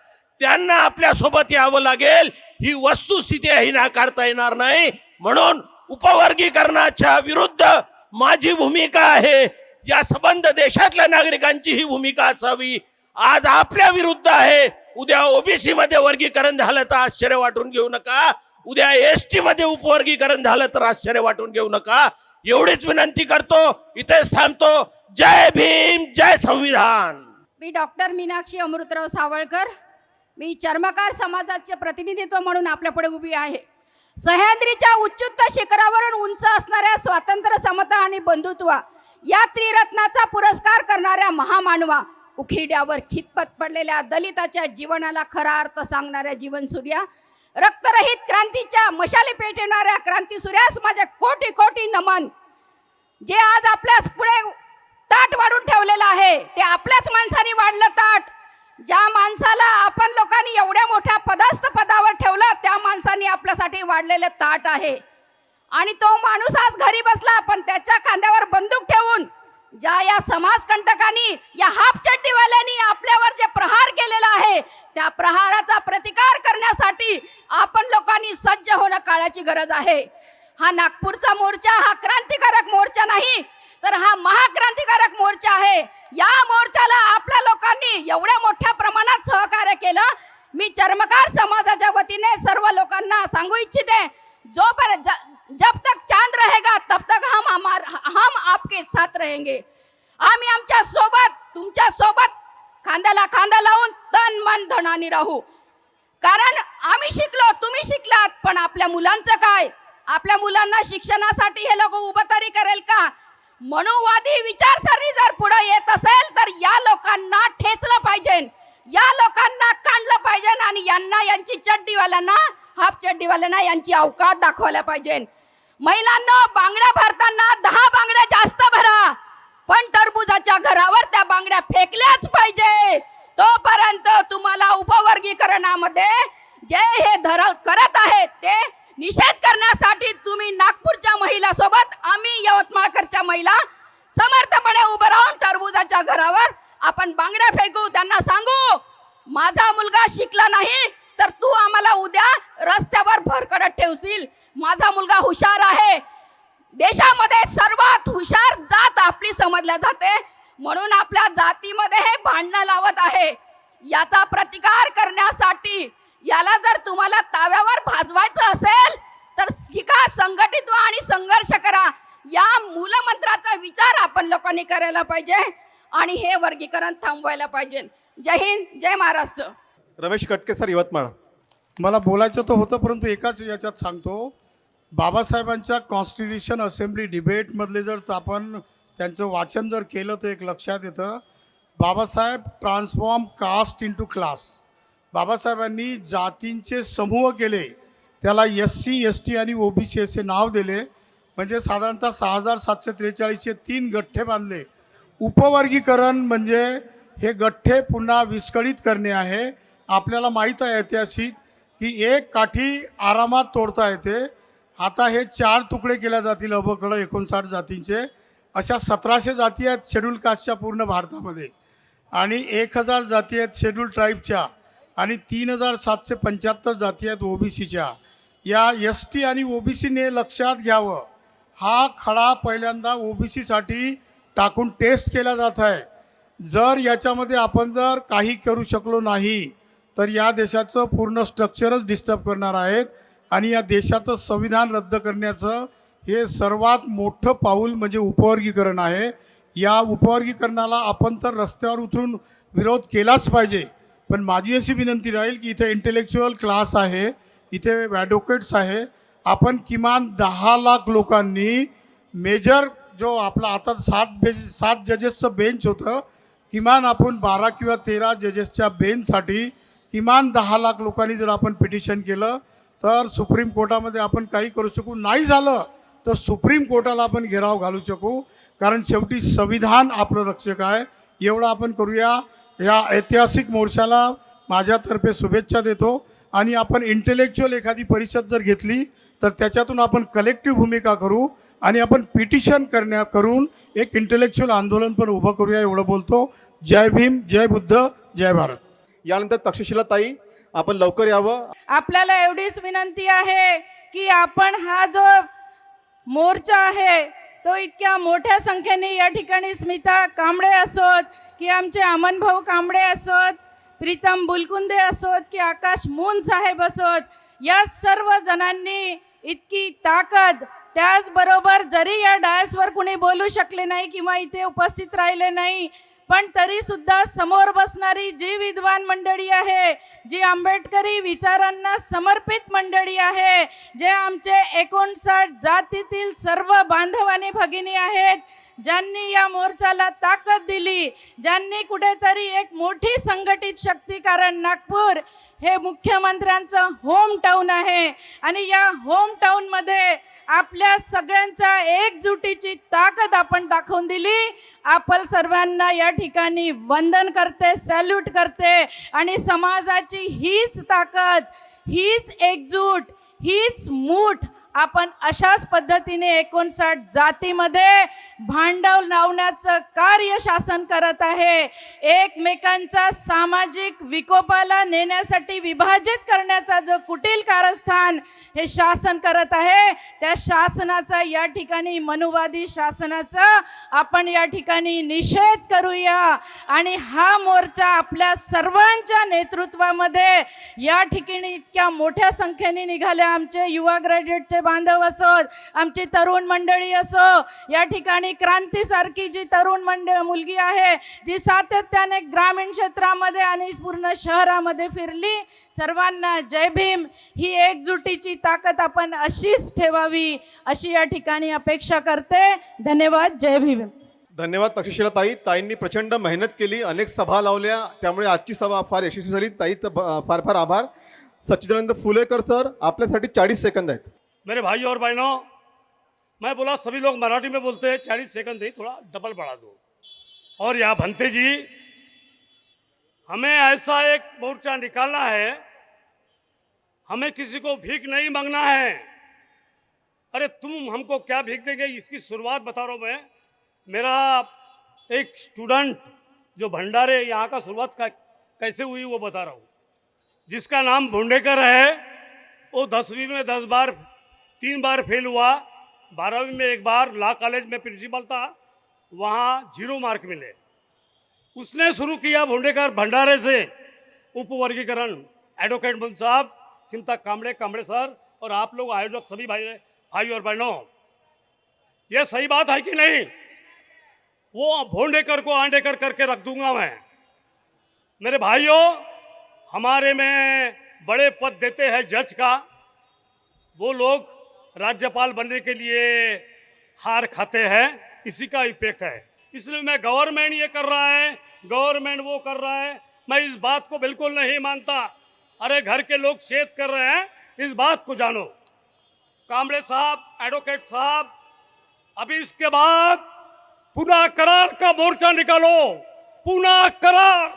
त्यांना आपल्या सोबत यावं लागेल. ही वस्तुस्थिती ही नाकारता येणार नाही. म्हणून उपवर्गीकरणाच्या विरुद्ध माझी भूमिका आहे. या संबंध देशातल्या नागरिकांची ही भूमिका असावी. आज आपल्या विरुद्ध आहे. उद्या ओबीसी मध्ये वर्गीकरण झालं तर आश्चर्य वाटून घेऊ नका. उद्या ST मध्ये उपवर्गीकरण झालं तर आश्चर्य वाटून घेऊ नका. एवढीच विनंती करतो. इथेच थांबतो. जय भीम, जय संविधान. मी डॉक्टर मीनाक्षी अमृतराव सावळकर. मी चर्मकार समाजाचे प्रतिनिधित्व म्हणून आपल्या पुढे उभी आहे. सह्याद्रीच्या उच्चुत्त शिखरावरून उंच असणाऱ्या स्वातंत्र्य, समता आणि बंधुत्व या त्रिरत्नाचा पुरस्कार करणाऱ्या महामानवा, उखिरड्यावर खितपत पडलेल्या दलिताच्या जीवनाला खरा अर्थ सांगणाऱ्या जीवनसूर्या, रक्तरहित क्रांतीच्या मशाली पेटवणाऱ्या क्रांतीसूर्यास माझे कोटी कोटी नमन. जे आज आपल्याच पुढे ताट वाढून ठेवलेलं आहे ते आपल्याच माणसाने वाढलं ताट. ज्या माणसाला आपण लोकांनी एवढ्या मोठ्या पदास्थ पदावर ठेवलं त्या माणसाने आपल्यासाठी वाढलेले ताट आहे. आणि तो माणूस आज घरी बसला, पण त्याच्या खांद्यावर बंदूक ठेवून ज्या या समाजकंटकांनी, या हाफ चड्डीवाल्यांनी आपल्यावर जे प्रहार केलेला आहे त्या प्रहाराचा प्रतिकार करण्यासाठी आपण लोकांनी सज्ज होणं काळाची गरज आहे. हा नागपूरचा मोर्चा हा क्रांतिकारक मोर्चा नाही, तर हा महाक्रांतिकारक मोर्चा आहे. या मोर्चाला आपल्या लोकांनी एवढ्या मोठ्या प्रमाणात सहकार्य केलं. मी चर्मकार समाजाच्या वतीने सर्व लोकांना सांगू इच्छिते, जोपर्यंत जब तक चांद रहेगा तब तक हम आपके साथ रहेंगे. आम्ही आमच्या सोबत, तुमच्या सोबत खांद्याला खांदा लावून तन मन धनाने राहू. कारण आम्ही शिकलो, तुम्ही शिकलात, पण आपल्या मुलांचं काय? आपल्या मुलांना शिक्षणासाठी हे लोक उभं तरी करेल का? मनुवादी विचारसरणी जर पुढे येत असेल तर या लोकांना ठेचलं पाहिजे, या लोकांना काढलं पाहिजे आणि यांना, यांची चड्डीवाल्यांना, हाफ चड्डीवाल्यांना यांची अवकात दाखवायला पाहिजे. महिलांना बांगड्या भरताना 10 बांगड्या जास्त भरा, पण टरबुजाच्या घरावर त्या बांगड्या फेकल्याच पाहिजे. तोपर्यंत तुम्हाला उपवर्गीकरणामध्ये जे हे करत आहेत ते निषेध करण्यासाठी तुम्ही नागपूरच्या महिला सोबत, आम्ही यवतमाळकरच्या महिला समर्थपणे उभं राहून टरबुजाच्या घरावर आपण बांगड्या फेकू. त्यांना सांगू, माझा मुलगा शिकला नाही तर तू आम्हाला उद्या रस्त्यावर भरकडत ठेवशील. माझा मुलगा हुशार आहे. देशामध्ये सर्वात हुशार जात आपली समजल्या जाते, म्हणून आपल्या जातीमध्ये हे भांडणं लावत आहे. याचा प्रतिकार करण्यासाठी याला जर तुम्हाला ताव्यावर भाजवायचं असेल तर शिका, संघटित व्हा आणि संघर्ष करा. या मूलमंत्राचा विचार आपण लोकांनी करायला पाहिजे आणि हे वर्गीकरण थांबवायला पाहिजे. जय हिंद, जय महाराष्ट्र. रमेश कटके सर, यवतमाळ. मला बोलायचं तर होतं, परंतु एकाच याच्यात सांगतो. बाबासाहेबांच्या कॉन्स्टिट्यूशन असेंब्ली डिबेटमधले जर आपण त्यांचं वाचन जर केलं तर एक लक्षात येतं, Babasaheb transform caste into class. बाबासाहेबांनी जातींचे समूह केले, त्याला SC, ST आणि OBC असे नाव दिले. म्हणजे साधारणतः 6743चे 3 गठ्ठे बांधले. उपवर्गीकरण म्हणजे हे गठ्ठे पुन्हा विस्कळीत करणे आहे. आपल्याला माहीत आहे ऐतिहासिक की एक काठी आरामात तोडता येते. आता हे 4 तुकडे केल्या जातील अबकड 59 जातींचे. अशा 1700 जाती आहेत शेड्यूल कास्टच्या पूर्ण भारतामध्ये आणि 1000 जाती आहेत शेड्यूल ट्राईबच्या आणि 3775 जाती आहेत OBCच्या. या ST आणि OBCने लक्षात घ्यावं, हा खडा पहिल्यांदा OBCसाठी टाकून टेस्ट केला जात आहे. जर याच्यामध्ये आपण जर काही करू शकलो नाही तर या देशाचं पूर्ण स्ट्रक्चरच डिस्टर्ब करणार आहेत आणि या देशाचं संविधान रद्द करण्याचं हे सर्वात मोठं पाऊल म्हणजे उपवर्गीकरण आहे. या उपवर्गीकरणाला आपण तर रस्त्यावर उतरून विरोध केलाच पाहिजे. पण माझी अशी विनंती राहील की इथे इंटेलेक्च्युअल क्लास आहे, इथे ॲडव्होकेट्स आहे, आपण किमान 10 लाख लोकांनी मेजर जो आपला आता 7 जजेसचं बेंच होतं, किमान आपण 12 किंवा 13 जजेसच्या बेंचसाठी किमान 10 लाख लोकांनी जर आपण पिटिशन केलं तर सुप्रीम कोर्टामध्ये आपण काही करू शकू. नाही झालं तर सुप्रीम कोर्टाला आपण घेराव घालू शकू. कारण शेवटी संविधान आपलं रक्षक आहे. एवढं आपण करूया. या ऐतिहासिक मोर्चाला माझ्यातर्फे शुभेच्छा देतो. आणि आपण इंटेलेक्च्युअल एखादी परिषद जर घेतली तर त्याच्यातून आपण कलेक्टिव्ह भूमिका करू आणि आपण पिटिशन करून एक इंटेलेक्च्युअल आंदोलन पण उभं करूया. एवढं बोलतो. जय भीम, जय बुद्ध, जय भारत. यानंतर तक्षशिला ताई आपण लवकर यावं. आपल्याला एवढीच विनंती आहे की आपण हा जो मोर्चा आहे तो इतक्या मोठ्या संख्येने या ठिकाणी स्मिता कांबळे असोत की आमचे अमन भाऊ कांबळे असोत, प्रीतम बुलकुंदे असोत की आकाश मून साहेब असोत, या सर्व जणांनी इतकी ताकद, त्याचबरोबर जरी या डायसवर कुणी बोलू शकले नाही किंवा इथे उपस्थित राहिले नाही, पण तरी सुद्धा समोर बसणारी जी विद्वान मंडळी आहे, जी आंबेडकरी विचारांना समर्पित मंडळी आहे, जे आमचे 59 जातीतील सर्व बांधव आणि भगिनी आहेत, ज्यांनी या मोर्चाला ताकद दिली, ज्यांनी कुठेतरी एक मोठी संघटित शक्ती, कारण नागपूर हे मुख्यमंत्र्यांचं होम टाऊन आहे आणि या होम टाऊनमध्ये आपल्या सगळ्यांच्या एकजुटीची ताकद आपण दाखवून दिली. आपण सर्वांना या ठिकाणी वंदन करते, सॅल्यूट करते आणि समाजाची हीच ताकद, हीच एकजूट, हीच मूठ आपण अशाच पद्धतीने 59 जातीमध्ये भांडवल लावण्याचं कार्य शासन करत आहे. एकमेकांचा सामाजिक विकोपाला नेण्यासाठी विभाजित करण्याचा जो कुटील कारस्थान हे शासन करत आहे, त्या शासनाचा या ठिकाणी, मनुवादी शासनाचा आपण या ठिकाणी निषेध करूया. आणि हा मोर्चा आपल्या सर्वांच्या नेतृत्वामध्ये या ठिकाणी इतक्या मोठ्या संख्येने निघाल्या. आमचे युवा ग्रॅज्युएटचे बांधव असोत, आमची तरुण मंडळी असो, या ठिकाणी क्रांतीसारखी जी तरुण मुलगी आहे, जी सातत्याने ग्रामीण क्षेत्रामध्ये आणि पूर्ण शहरामध्ये फिरली, सर्वांना जय भीम. ही एकजुटीची ताकद आपण अशीच ठेवावी अशी या ठिकाणी अपेक्षा करते. धन्यवाद. जय भीम. धन्यवाद तक्षशिला ताई. ताईंनी प्रचंड मेहनत केली, अनेक सभा लावल्या, त्यामुळे आजची सभा फार यशस्वी झाली. ताईचं फार फार आभार. सच्चिदानंद फुलेकर सर, आपल्यासाठी 40 सेकंद आहेत. मेरे भाई और बहनों, मैं बोला सभी लोग मराठी में बोलते हैं, 40 सेकंड नहीं, थोड़ा डबल बढ़ा दो. और यहाँ भंते जी, हमें ऐसा एक मोर्चा निकालना है, हमें किसी को भीख नहीं मांगना है. अरे तुम हमको क्या भीख देंगे, इसकी शुरुआत बता रहा हूँ मैं. मेरा एक स्टूडेंट जो भंडारे यहाँ का शुरुआत कैसे हुई वो बता रहा हूँ. जिसका नाम भुंडेकर है, वो 10वीं में 10 बार 3 बार फेल हुआ, 12वीं में 1 बार, लॉ कॉलेज में प्रिंसिपल था, वहाँ 0 मार्क मिले. उसने शुरू किया भुंडेकर भंडारे से उपवर्गीकरण. एडवोकेट मुंश साहब, स्मिता कांबळे सर और आप लोग आयोजक सभी भाई और बहनों, ये सही बात है कि नहीं? वो भोंडेकर को आंडेकर करके रख दूंगा मैं. मेरे भाइयों, हमारे में बड़े पद देते हैं जज का, वो लोग राज्यपाल बनने के लिए हार खाते हैं, इसी का इफेक्ट है. इसलिए मैं गवर्नमेंट ये कर रहा है, गवर्नमेंट वो कर रहा है, मैं इस बात को बिल्कुल नहीं मानता. अरे घर के लोग शेत कर रहे हैं, इस बात को जानो. कांबळे साहब, एडवोकेट साहब, अभी इसके बाद पुनः करार का मोर्चा निकालो. पुनः करार,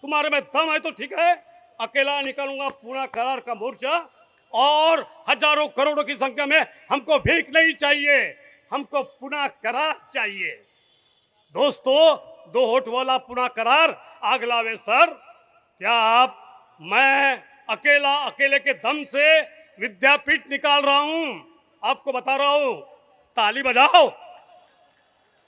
तुम्हारे में दम है तो ठीक है, अकेला निकालूंगा पुनः करार का मोर्चा. और हजारों करोड़ों की संख्या में हमको भीख नहीं चाहिए, हमको पुनः करार चाहिए. दोस्तों, 2 होठ वाला पुनः करार आग लावे सर. क्या आप, मैं अकेले के दम से विद्यापीठ निकाल रहा हूं, आपको बता रहा हूं. ताली बजाओ.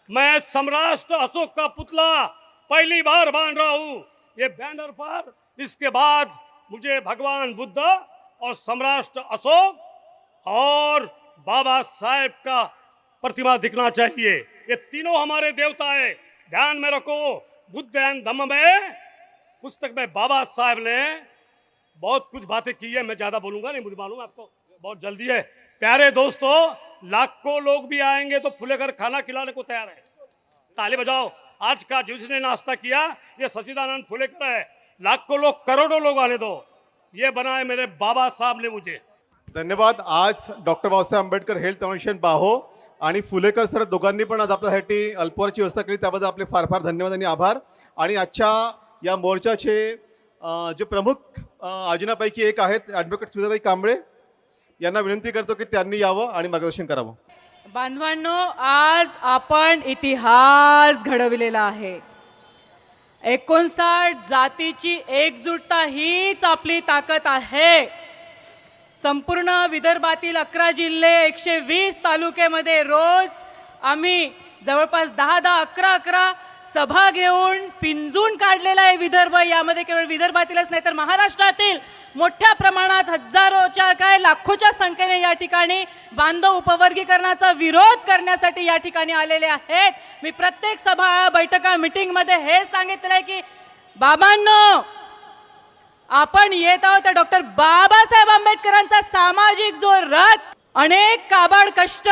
मैं सम्राट अशोक का पुतला पहली बार बांध रहा हूं ये बैनर पर. इसके बाद मुझे भगवान बुद्ध और सम्राट अशोक और बाबा साहेब का प्रतिमा दिखना चाहिए. ये तीनों हमारे देवता है, ध्यान में रखो. बुद्ध एंड धम्म में पुस्तक में बाबा साहेब ने बहुत कुछ बातें की है. मैं ज्यादा बोलूंगा नहीं, मुझे मालूम है आपको बहुत जल्दी है. प्यारे दोस्तों, लाखों लोग भी आएंगे तो फुलेकर खाना खिलाने को तैयार है. ताली बजाओ. आज का जिसने नाश्ता किया ये सच्चिदानंद फुलेकर है. लाखों लोग, करोड़ों लोग आने दो. ये बनाए मेरे बाबा साहब ने मुझे. धन्यवाद. आज doctor Babasaheb Ambedkar health foundation बाहो आणि फुलेकर सर दोघांनी पण आज आपल्यासाठी अल्पवरची व्यवस्था केली, त्याबद्दल आपले फार फार धन्यवाद आणि आभार. आणि आजच्या या मोर्चाचे जे प्रमुख आयोजनापैकी एक आहेत ॲडव्होकेट सुधाताई कांबळे, यांना विनंती करतो की त्यांनी यावं आणि मार्गदर्शन करावं. बांधवांनो, आज आपण इतिहास घडविलेला आहे. 59 जातीची एकजुटता हीच आपली ताकद आहे. संपूर्ण विदर्भातील 11 जिल्हे 120 तालुक्यामध्ये रोज आम्ही जवळपास 10-11 सभा घेऊन पिंजून काढलेला आहे विदर्भ. यामध्ये केवळ विदर्भातीलच नाही तर महाराष्ट्रातील मोठ्या प्रमाणात हजारोच्या काय लाखोच्या संख्येने या ठिकाणी बांधव उपवर्गीकरणाचा विरोध करण्यासाठी या ठिकाणी आलेले आहेत. मी प्रत्येक सभा बैठका मीटिंगमध्ये हे सांगितलंय की बाबांनो, आपण येत आहोत त्या डॉक्टर बाबासाहेब आंबेडकरांचा सामाजिक जो रथ, अनेक काबाड कष्ट,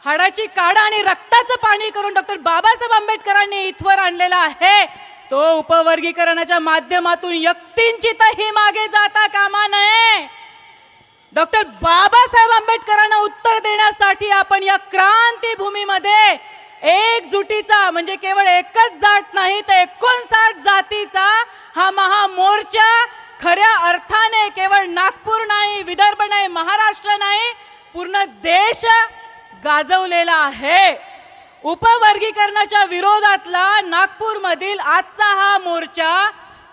हाडाची काढा आणि रक्ताचं पाणी करून डॉक्टर बाबासाहेब आंबेडकरांनी इथवर आणलेला आहे. तो उपवर्गीकरणाच्या माध्यमातून व्यक्तींचीही मागे जाता कामा नये. डॉक्टर बाबासाहेब आंबेडकरांना उत्तर देण्यासाठी आपण या क्रांतीभूमीमध्ये एकजुटीचा म्हणजे केवळ एकच जात नाही तर 59 जातीचा हा महामोर्चा खऱ्या अर्थाने केवळ नागपूर नाही, विदर्भ नाही, महाराष्ट्र नाही, पूर्ण देश गाजवलेला आहे. उपवर्गीकरणाच्या विरोधातला नागपूरमधील आजचा हा मोर्चा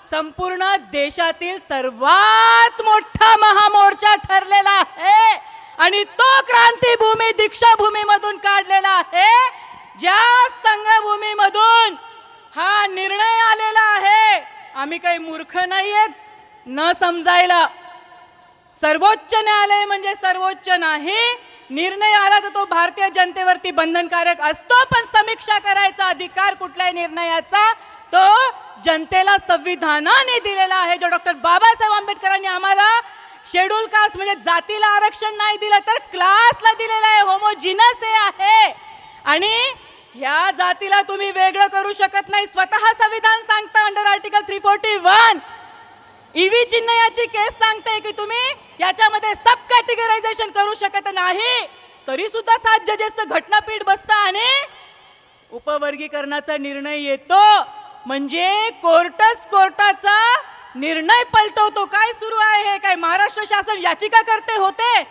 संपूर्ण देशातील सर्वात मोठा महामोर्चा ठरलेला आहे. आणि तो क्रांतीभूमी दीक्षाभूमीमधून काढलेला आहे, ज्या संघभूमीमधून हा निर्णय आलेला आहे. आम्ही काही मूर्ख नाहीयेत न समजायला. सर्वोच्च न्यायालय म्हणजे सर्वोच्च नाही. निर्णय आला तर तो भारतीय जनतेवरती बंधनकारक असतो, पण समीक्षा करायचा अधिकार कुठल्याही निर्णयाचा तो जनतेला संविधानाने दिलेला आहे. जो डॉक्टर बाबासाहेब आंबेडकरांनी आम्हाला शेड्यूल कास्ट म्हणजे जातीला आरक्षण नाही दिलं तर क्लासला दिलेलं आहे, होमोजिनस हे आहे. आणि ह्या जातीला तुम्ही वेगळं करू शकत नाही. स्वतः संविधान सांगतं अंडर आर्टिकल 341 ईव्ही चिन्ह याची केस सांगते की तुम्ही याच्यामध्ये सब कॅटेगरायझेशन करू शकत नाही. तरी सुद्धा 7 जजेसचं घटनापीठ बसतं आणि उपवर्गीकरणाचा निर्णय येतो. म्हणजे कोर्टाचा निर्णय पलटवतो. काय सुरू आहे हे? काय महाराष्ट्र शासन याचिका करते होते?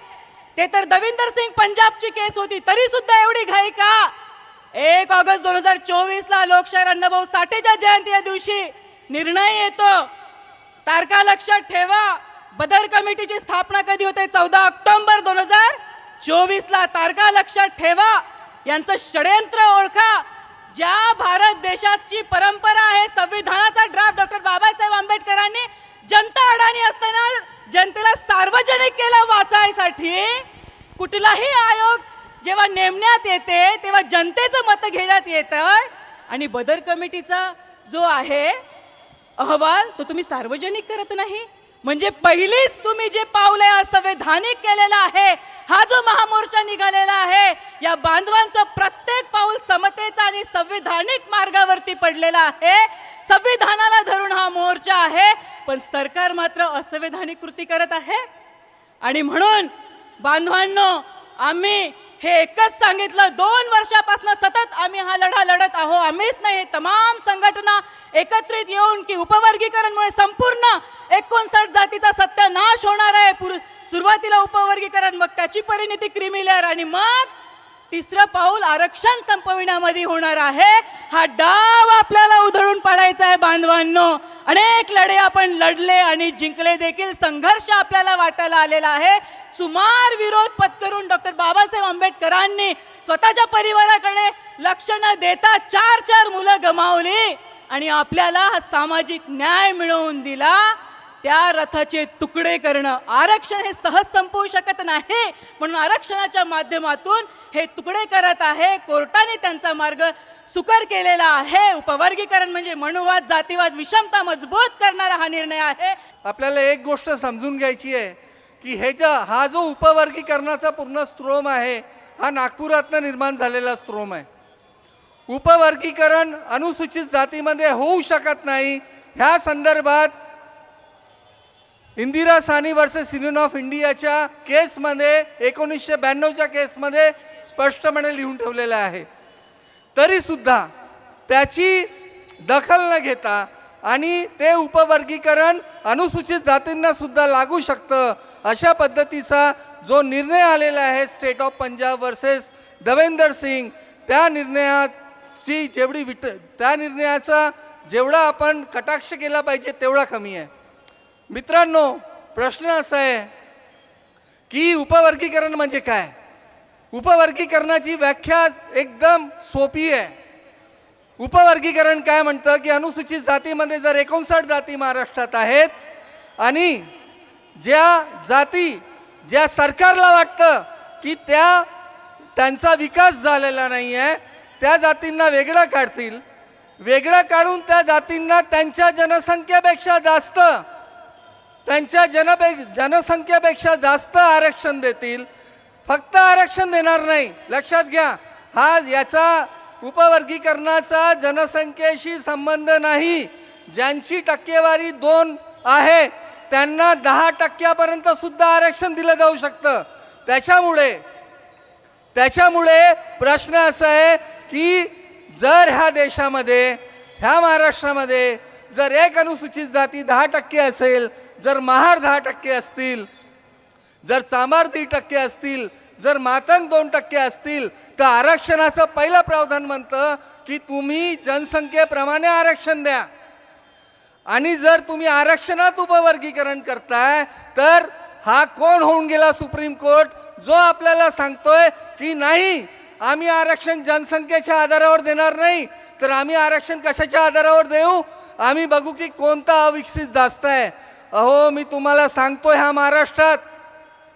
ते तर दविंदर सिंग पंजाबची केस होती, तरी सुद्धा एवढी घाई का? 1 ऑगस्ट 2024 लोकशाहीर अण्णाभाऊ साठेच्या जयंती दिवशी निर्णय येतो. तारखा लक्षात ठेवा. बदर कमिटीची स्थापना कधी होते? 14 ऑक्टोबर 2024 तारखा लक्षात ठेवा. यांचं षडयंत्र ओळखा. ज्या भारत देशाची परंपरा आहे, संविधानाचा ड्राफ्ट डॉक्टर बाबासाहेब आंबेडकरांनी जनता अडाणी असताना जनतेला सार्वजनिक केलं वाचायसाठी. कुठलाही आयोग जेव्हा नेमण्यात येते तेव्हा जनतेचं मत घेण्यात येतं. आणि बदर कमिटीचा जो आहे अहवाल तो तुम्ही सार्वजनिक करत नाही. म्हणजे पहिलीच तुम्ही जे पावले असंवैधानिक केलेलं आहे. हा जो महामोर्चा निघालेला आहे, या बांधवांचं प्रत्येक पाऊल समतेचा आणि संविधानिक मार्गावरती पडलेला आहे. संविधानाला धरून हा मोर्चा आहे, पण सरकार मात्र असंवैधानिक कृती करत आहे. आणि म्हणून बांधवांनो, आम्ही हे एकच सांगितलं, 2 वर्षापासून सतत आम्ही हा लढा लढत आहो. आम्हीच नाही, तमाम संघटना एकत्रित येऊन की उपवर्गीकरणमुळे संपूर्ण 59 जातीचा सत्यानाश होणार आहे. सुरुवातीला उपवर्गीकरण, मग त्याची परिणती क्रीमी लेअर आणि मग तिसरं पाऊल आरक्षण संपविण्यामध्ये होणार आहे. हा डाव आपल्याला उधळून पाडायचा आहे बांधवांनो. अनेक लढे आपण लढले आणि जिंकले देखील. संघर्ष आपल्याला वाटायला आलेला आहे. सुमार विरोध पत्करून डॉक्टर बाबासाहेब आंबेडकरांनी स्वतःच्या परिवाराकडे लक्ष न देता 4 मुलं गमावली आणि आपल्याला हा सामाजिक न्याय मिळवून दिला. त्या रथाचे तुकडे करणं, आरक्षण हे सहज संपवू शकत नाही. म्हणून आरक्षणाच्या माध्यमातून हे तुकडे करत आहे. कोर्टाने त्यांचा मार्ग सुकर केलेला आहे. उपवर्गीकरण म्हणजे मनुवाद, जातीवाद, विषमता मजबूत करणारा हा निर्णय आहे. आपल्याला एक गोष्ट समजून घ्यायची आहे की हा जो उपवर्गीकरणाचा पूर्ण स्ट्रोम आहे, हा नागपुरातनं निर्माण झालेला स्ट्रोम आहे. उपवर्गीकरण अनुसूचित जातीमध्ये होऊ शकत नाही. ह्या संदर्भात इंदिरा सानी वर्सेस युनियन ऑफ इंडियाच्या केसमध्ये 1992च्या केसमध्ये स्पष्टपणे लिहून ठेवलेलं आहे. तरीसुद्धा त्याची दखल न घेता आणि ते उपवर्गीकरण अनुसूचित जातींना सुद्धा लागू शकतं अशा पद्धतीचा जो निर्णय आलेला आहे state of Punjab versus Devender Singh, त्या निर्णयाची त्या निर्णयाचा जेवढा आपण कटाक्ष केला पाहिजे तेवढा कमी आहे. मित्रांनो, प्रश्न असा आहे की उपवर्गीकरण म्हणजे काय? उपवर्गीकरणाची व्याख्या एकदम सोपी आहे. उपवर्गीकरण काय म्हणतं की अनुसूचित जातीमध्ये जर 59 जाती महाराष्ट्रात आहेत आणि ज्या सरकारला वाटतं की त्यांचा विकास झालेला नाही आहे त्या जातींना वेगळं काढतील, वेगळं काढून त्या जातींना त्यांच्या जनसंख्येपेक्षा जास्त आरक्षण देतील. फक्त आरक्षण देणार नाही, लक्षात घ्या, याचा उपवर्गीकरणाचा जनसंख्येशी संबंध नाही. ज्यांची टक्केवारी 2 आहे त्यांना 10% सुद्धा आरक्षण दिलं जाऊ शकतं. त्याच्यामुळे प्रश्न असा आहे की जर ह्या देशामध्ये, ह्या महाराष्ट्रामध्ये जर एक अनुसूचित जाती 10% असेल, जर महार 10% असतील, जर चांभार 3% असतील, जर मातंग 2% असतील, तर आरक्षणाचं पहिलं प्रावधान म्हणतं की तुम्ही जनसंख्येप्रमाणे आरक्षण द्या. आणि जर तुम्ही आरक्षणात उपवर्गीकरण करताय तर हा कोण होऊन गेला सुप्रीम कोर्ट, जो आपल्याला सांगतोय की नाही, आम्ही आरक्षण जनसंख्येच्या आधारावर देणार नाही, तर आम्ही आरक्षण कशाच्या आधारावर देऊ? आम्ही बघू की कोणता अविकसित जास्त आहे. अहो, मी तुम्हाला सांगतोय, ह्या महाराष्ट्रात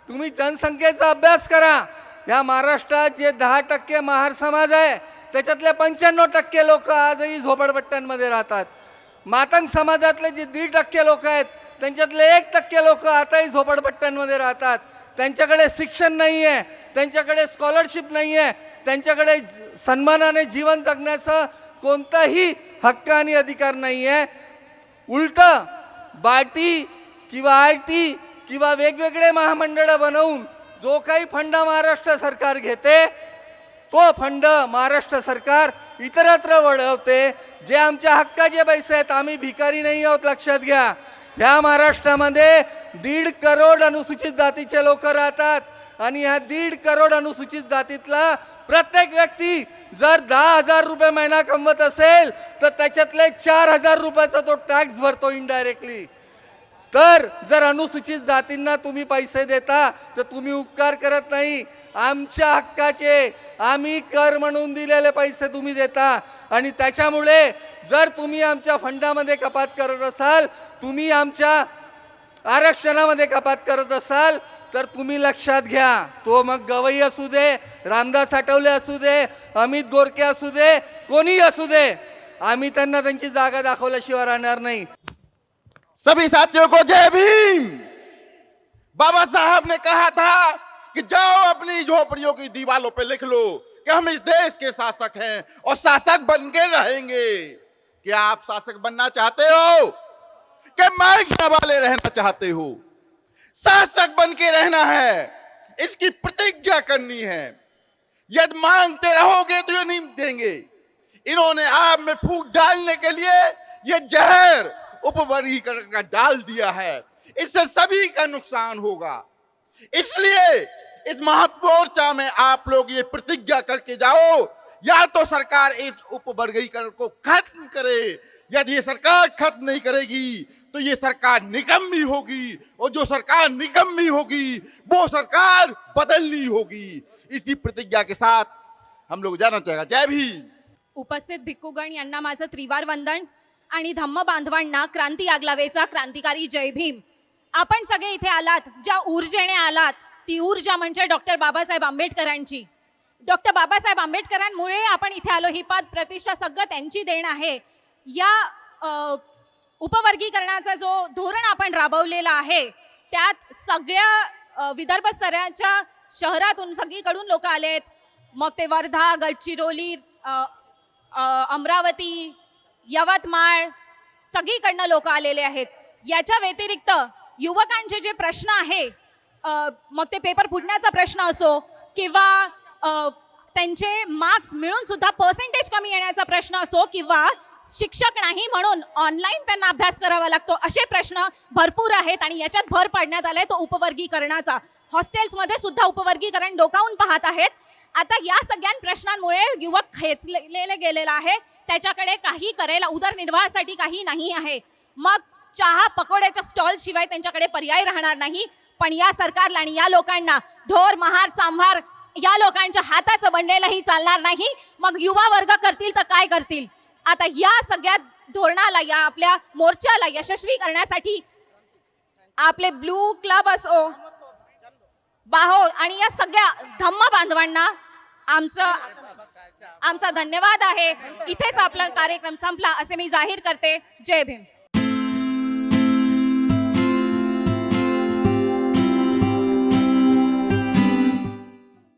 तुम्ही जनसंख्येचा अभ्यास करा. या महाराष्ट्रात जे 10% महार समाज आहे त्याच्यातले 95% लोक आजही झोपडपट्ट्यांमध्ये राहतात. मातंग समाजातले जे 1.5% लोक आहेत त्यांच्यातले 1% लोक आताही झोपडपट्ट्यांमध्ये राहतात. त्यांच्याकडे शिक्षण नाही आहे, त्यांच्याकडे स्कॉलरशिप नाही आहे, त्यांच्याकडे सन्मानाने जीवन जगण्याचा कोणताही हक्क आणि अधिकार नाही आहे. उलटं बाटी किंवा आयटी किंवा वेगवेगळे महामंडळं बनवून जो काही फंड महाराष्ट्र सरकार घेते तो फंड महाराष्ट्र सरकार इतरत्र वळवते. जे आमच्या हक्काचे पैसे आहेत, आम्ही भिकारी नाही आहोत, लक्षात घ्या. ह्या महाराष्ट्रामध्ये 1.5 करोड अनुसूचित जातीचे लोक राहतात आणि ह्या 1.5 करोड अनुसूचित जातीतला प्रत्येक व्यक्ती जर 10,000 रुपये महिना कमवत असेल तर त्याच्यातले 4,000 रुपयाचा तो टॅक्स भरतो इनडायरेक्टली. तर जर अनुसूचित जातींना तुम्ही पैसे देता तर तुम्ही उपकार करत नाही. आमच्या हक्काचे, आम्ही कर म्हणून दिलेले पैसे तुम्ही देता आणि त्याच्यामुळे जर तुम्ही आमच्या फंडामध्ये कपात करत असाल, तुम्ही आमच्या आरक्षणामध्ये कपात करत असाल, तर तुम्ही लक्षात घ्या, तो मग गवई असू दे, रामदास आठवले असू दे, अमित गोरके असू दे, कोणी असू दे, आम्ही त्यांना त्यांची जागा दाखवल्याशिवाय राहणार नाही. सभी साथियों को जय भीम. बाबा साहब ने कहा था कि जाओ अपनी झोपड़ियों की दीवारों पे लिख लो कि हम इस देश के शासक हैं और शासक बन के रहेंगे. क्या आप शासक बनना चाहते हो कि मांगने वाले रहना चाहते हो? शासक बन के रहना है, इसकी प्रतिज्ञा करनी है. यदि मांगते रहोगे तो ये नहीं देंगे. इन्होंने आप में फूंक डालने के लिए ये जहर उपवर्गीकरण का डाल दिया है. इससे सभी का नुकसान होगा. इसलिए इस महामोर्चा में आप लोग ये प्रतिज्ञा करके जाओ, या तो सरकार इस उपवर्गीकरण को खत्म करे. यदि ये सरकार खत्म नहीं करेगी तो ये सरकार निकम्मी होगी, और जो सरकार निकम्मी होगी वो सरकार बदलनी होगी. इसी प्रतिज्ञा के साथ हम लोग जाना चाहेगा. जय भीम. उपस्थित भिक्खुगण यांना माझं त्रिवार वंदन आणि धम्म बांधवांना क्रांती आगलावेचा क्रांतिकारी जय भीम. आपण सगळे इथे आलात, ज्या ऊर्जेने आलात ती ऊर्जा म्हणजे डॉक्टर बाबासाहेब आंबेडकरांची. डॉक्टर बाबासाहेब आंबेडकरांमुळे आपण इथे आलो. ही पद प्रतिष्ठा सगळं त्यांची देण आहे. या उपवर्गीकरणाचा जो धोरण आपण राबवलेला आहे त्यात सगळ्या विदर्भ स्तराच्या शहरातून सगळीकडून लोक आलेत. मग ते वर्धा, गडचिरोली, अमरावती, यवतमाळ, सगळीकडनं लोक आलेले आहेत. याच्या व्यतिरिक्त युवकांचे जे प्रश्न आहे, मग ते पेपर फुटण्याचा प्रश्न असो किंवा त्यांचे मार्क्स मिळून सुद्धा पर्सेंटेज कमी येण्याचा प्रश्न असो किंवा शिक्षक नाही म्हणून ऑनलाईन त्यांना अभ्यास करावा लागतो, असे प्रश्न भरपूर आहेत. आणि याच्यात भर पाडण्यात आलाय तो उपवर्गीकरणाचा. हॉस्टेल्समध्ये सुद्धा उपवर्गीकरण डोकावून पाहत आहेत. आता या सगळ्या प्रश्नांमुळे युवक खेचलेले गेलेला आहे. त्याच्याकडे काही करायला उदरनिर्वाहासाठी काही नाही आहे. मग चहा पकोड्याच्या स्टॉल शिवाय त्यांच्याकडे पर्याय राहणार नाही. पण या सरकारला आणि या लोकांना ढोर महार चांभार या लोकांच्या हाताचं बनलेलंही चालणार नाही. मग युवा वर्ग करतील तर काय करतील. आता या सगळ्या धोरणाला, या आपल्या मोर्चाला यशस्वी करण्यासाठी आपले ब्लू क्लब असो, बाहो आणि या सगळ्या धम्म बांधवांना आमचा धन्यवाद आहे. इथेच आपला कार्यक्रम संपला असे मी जाहीर करते. जय भीम.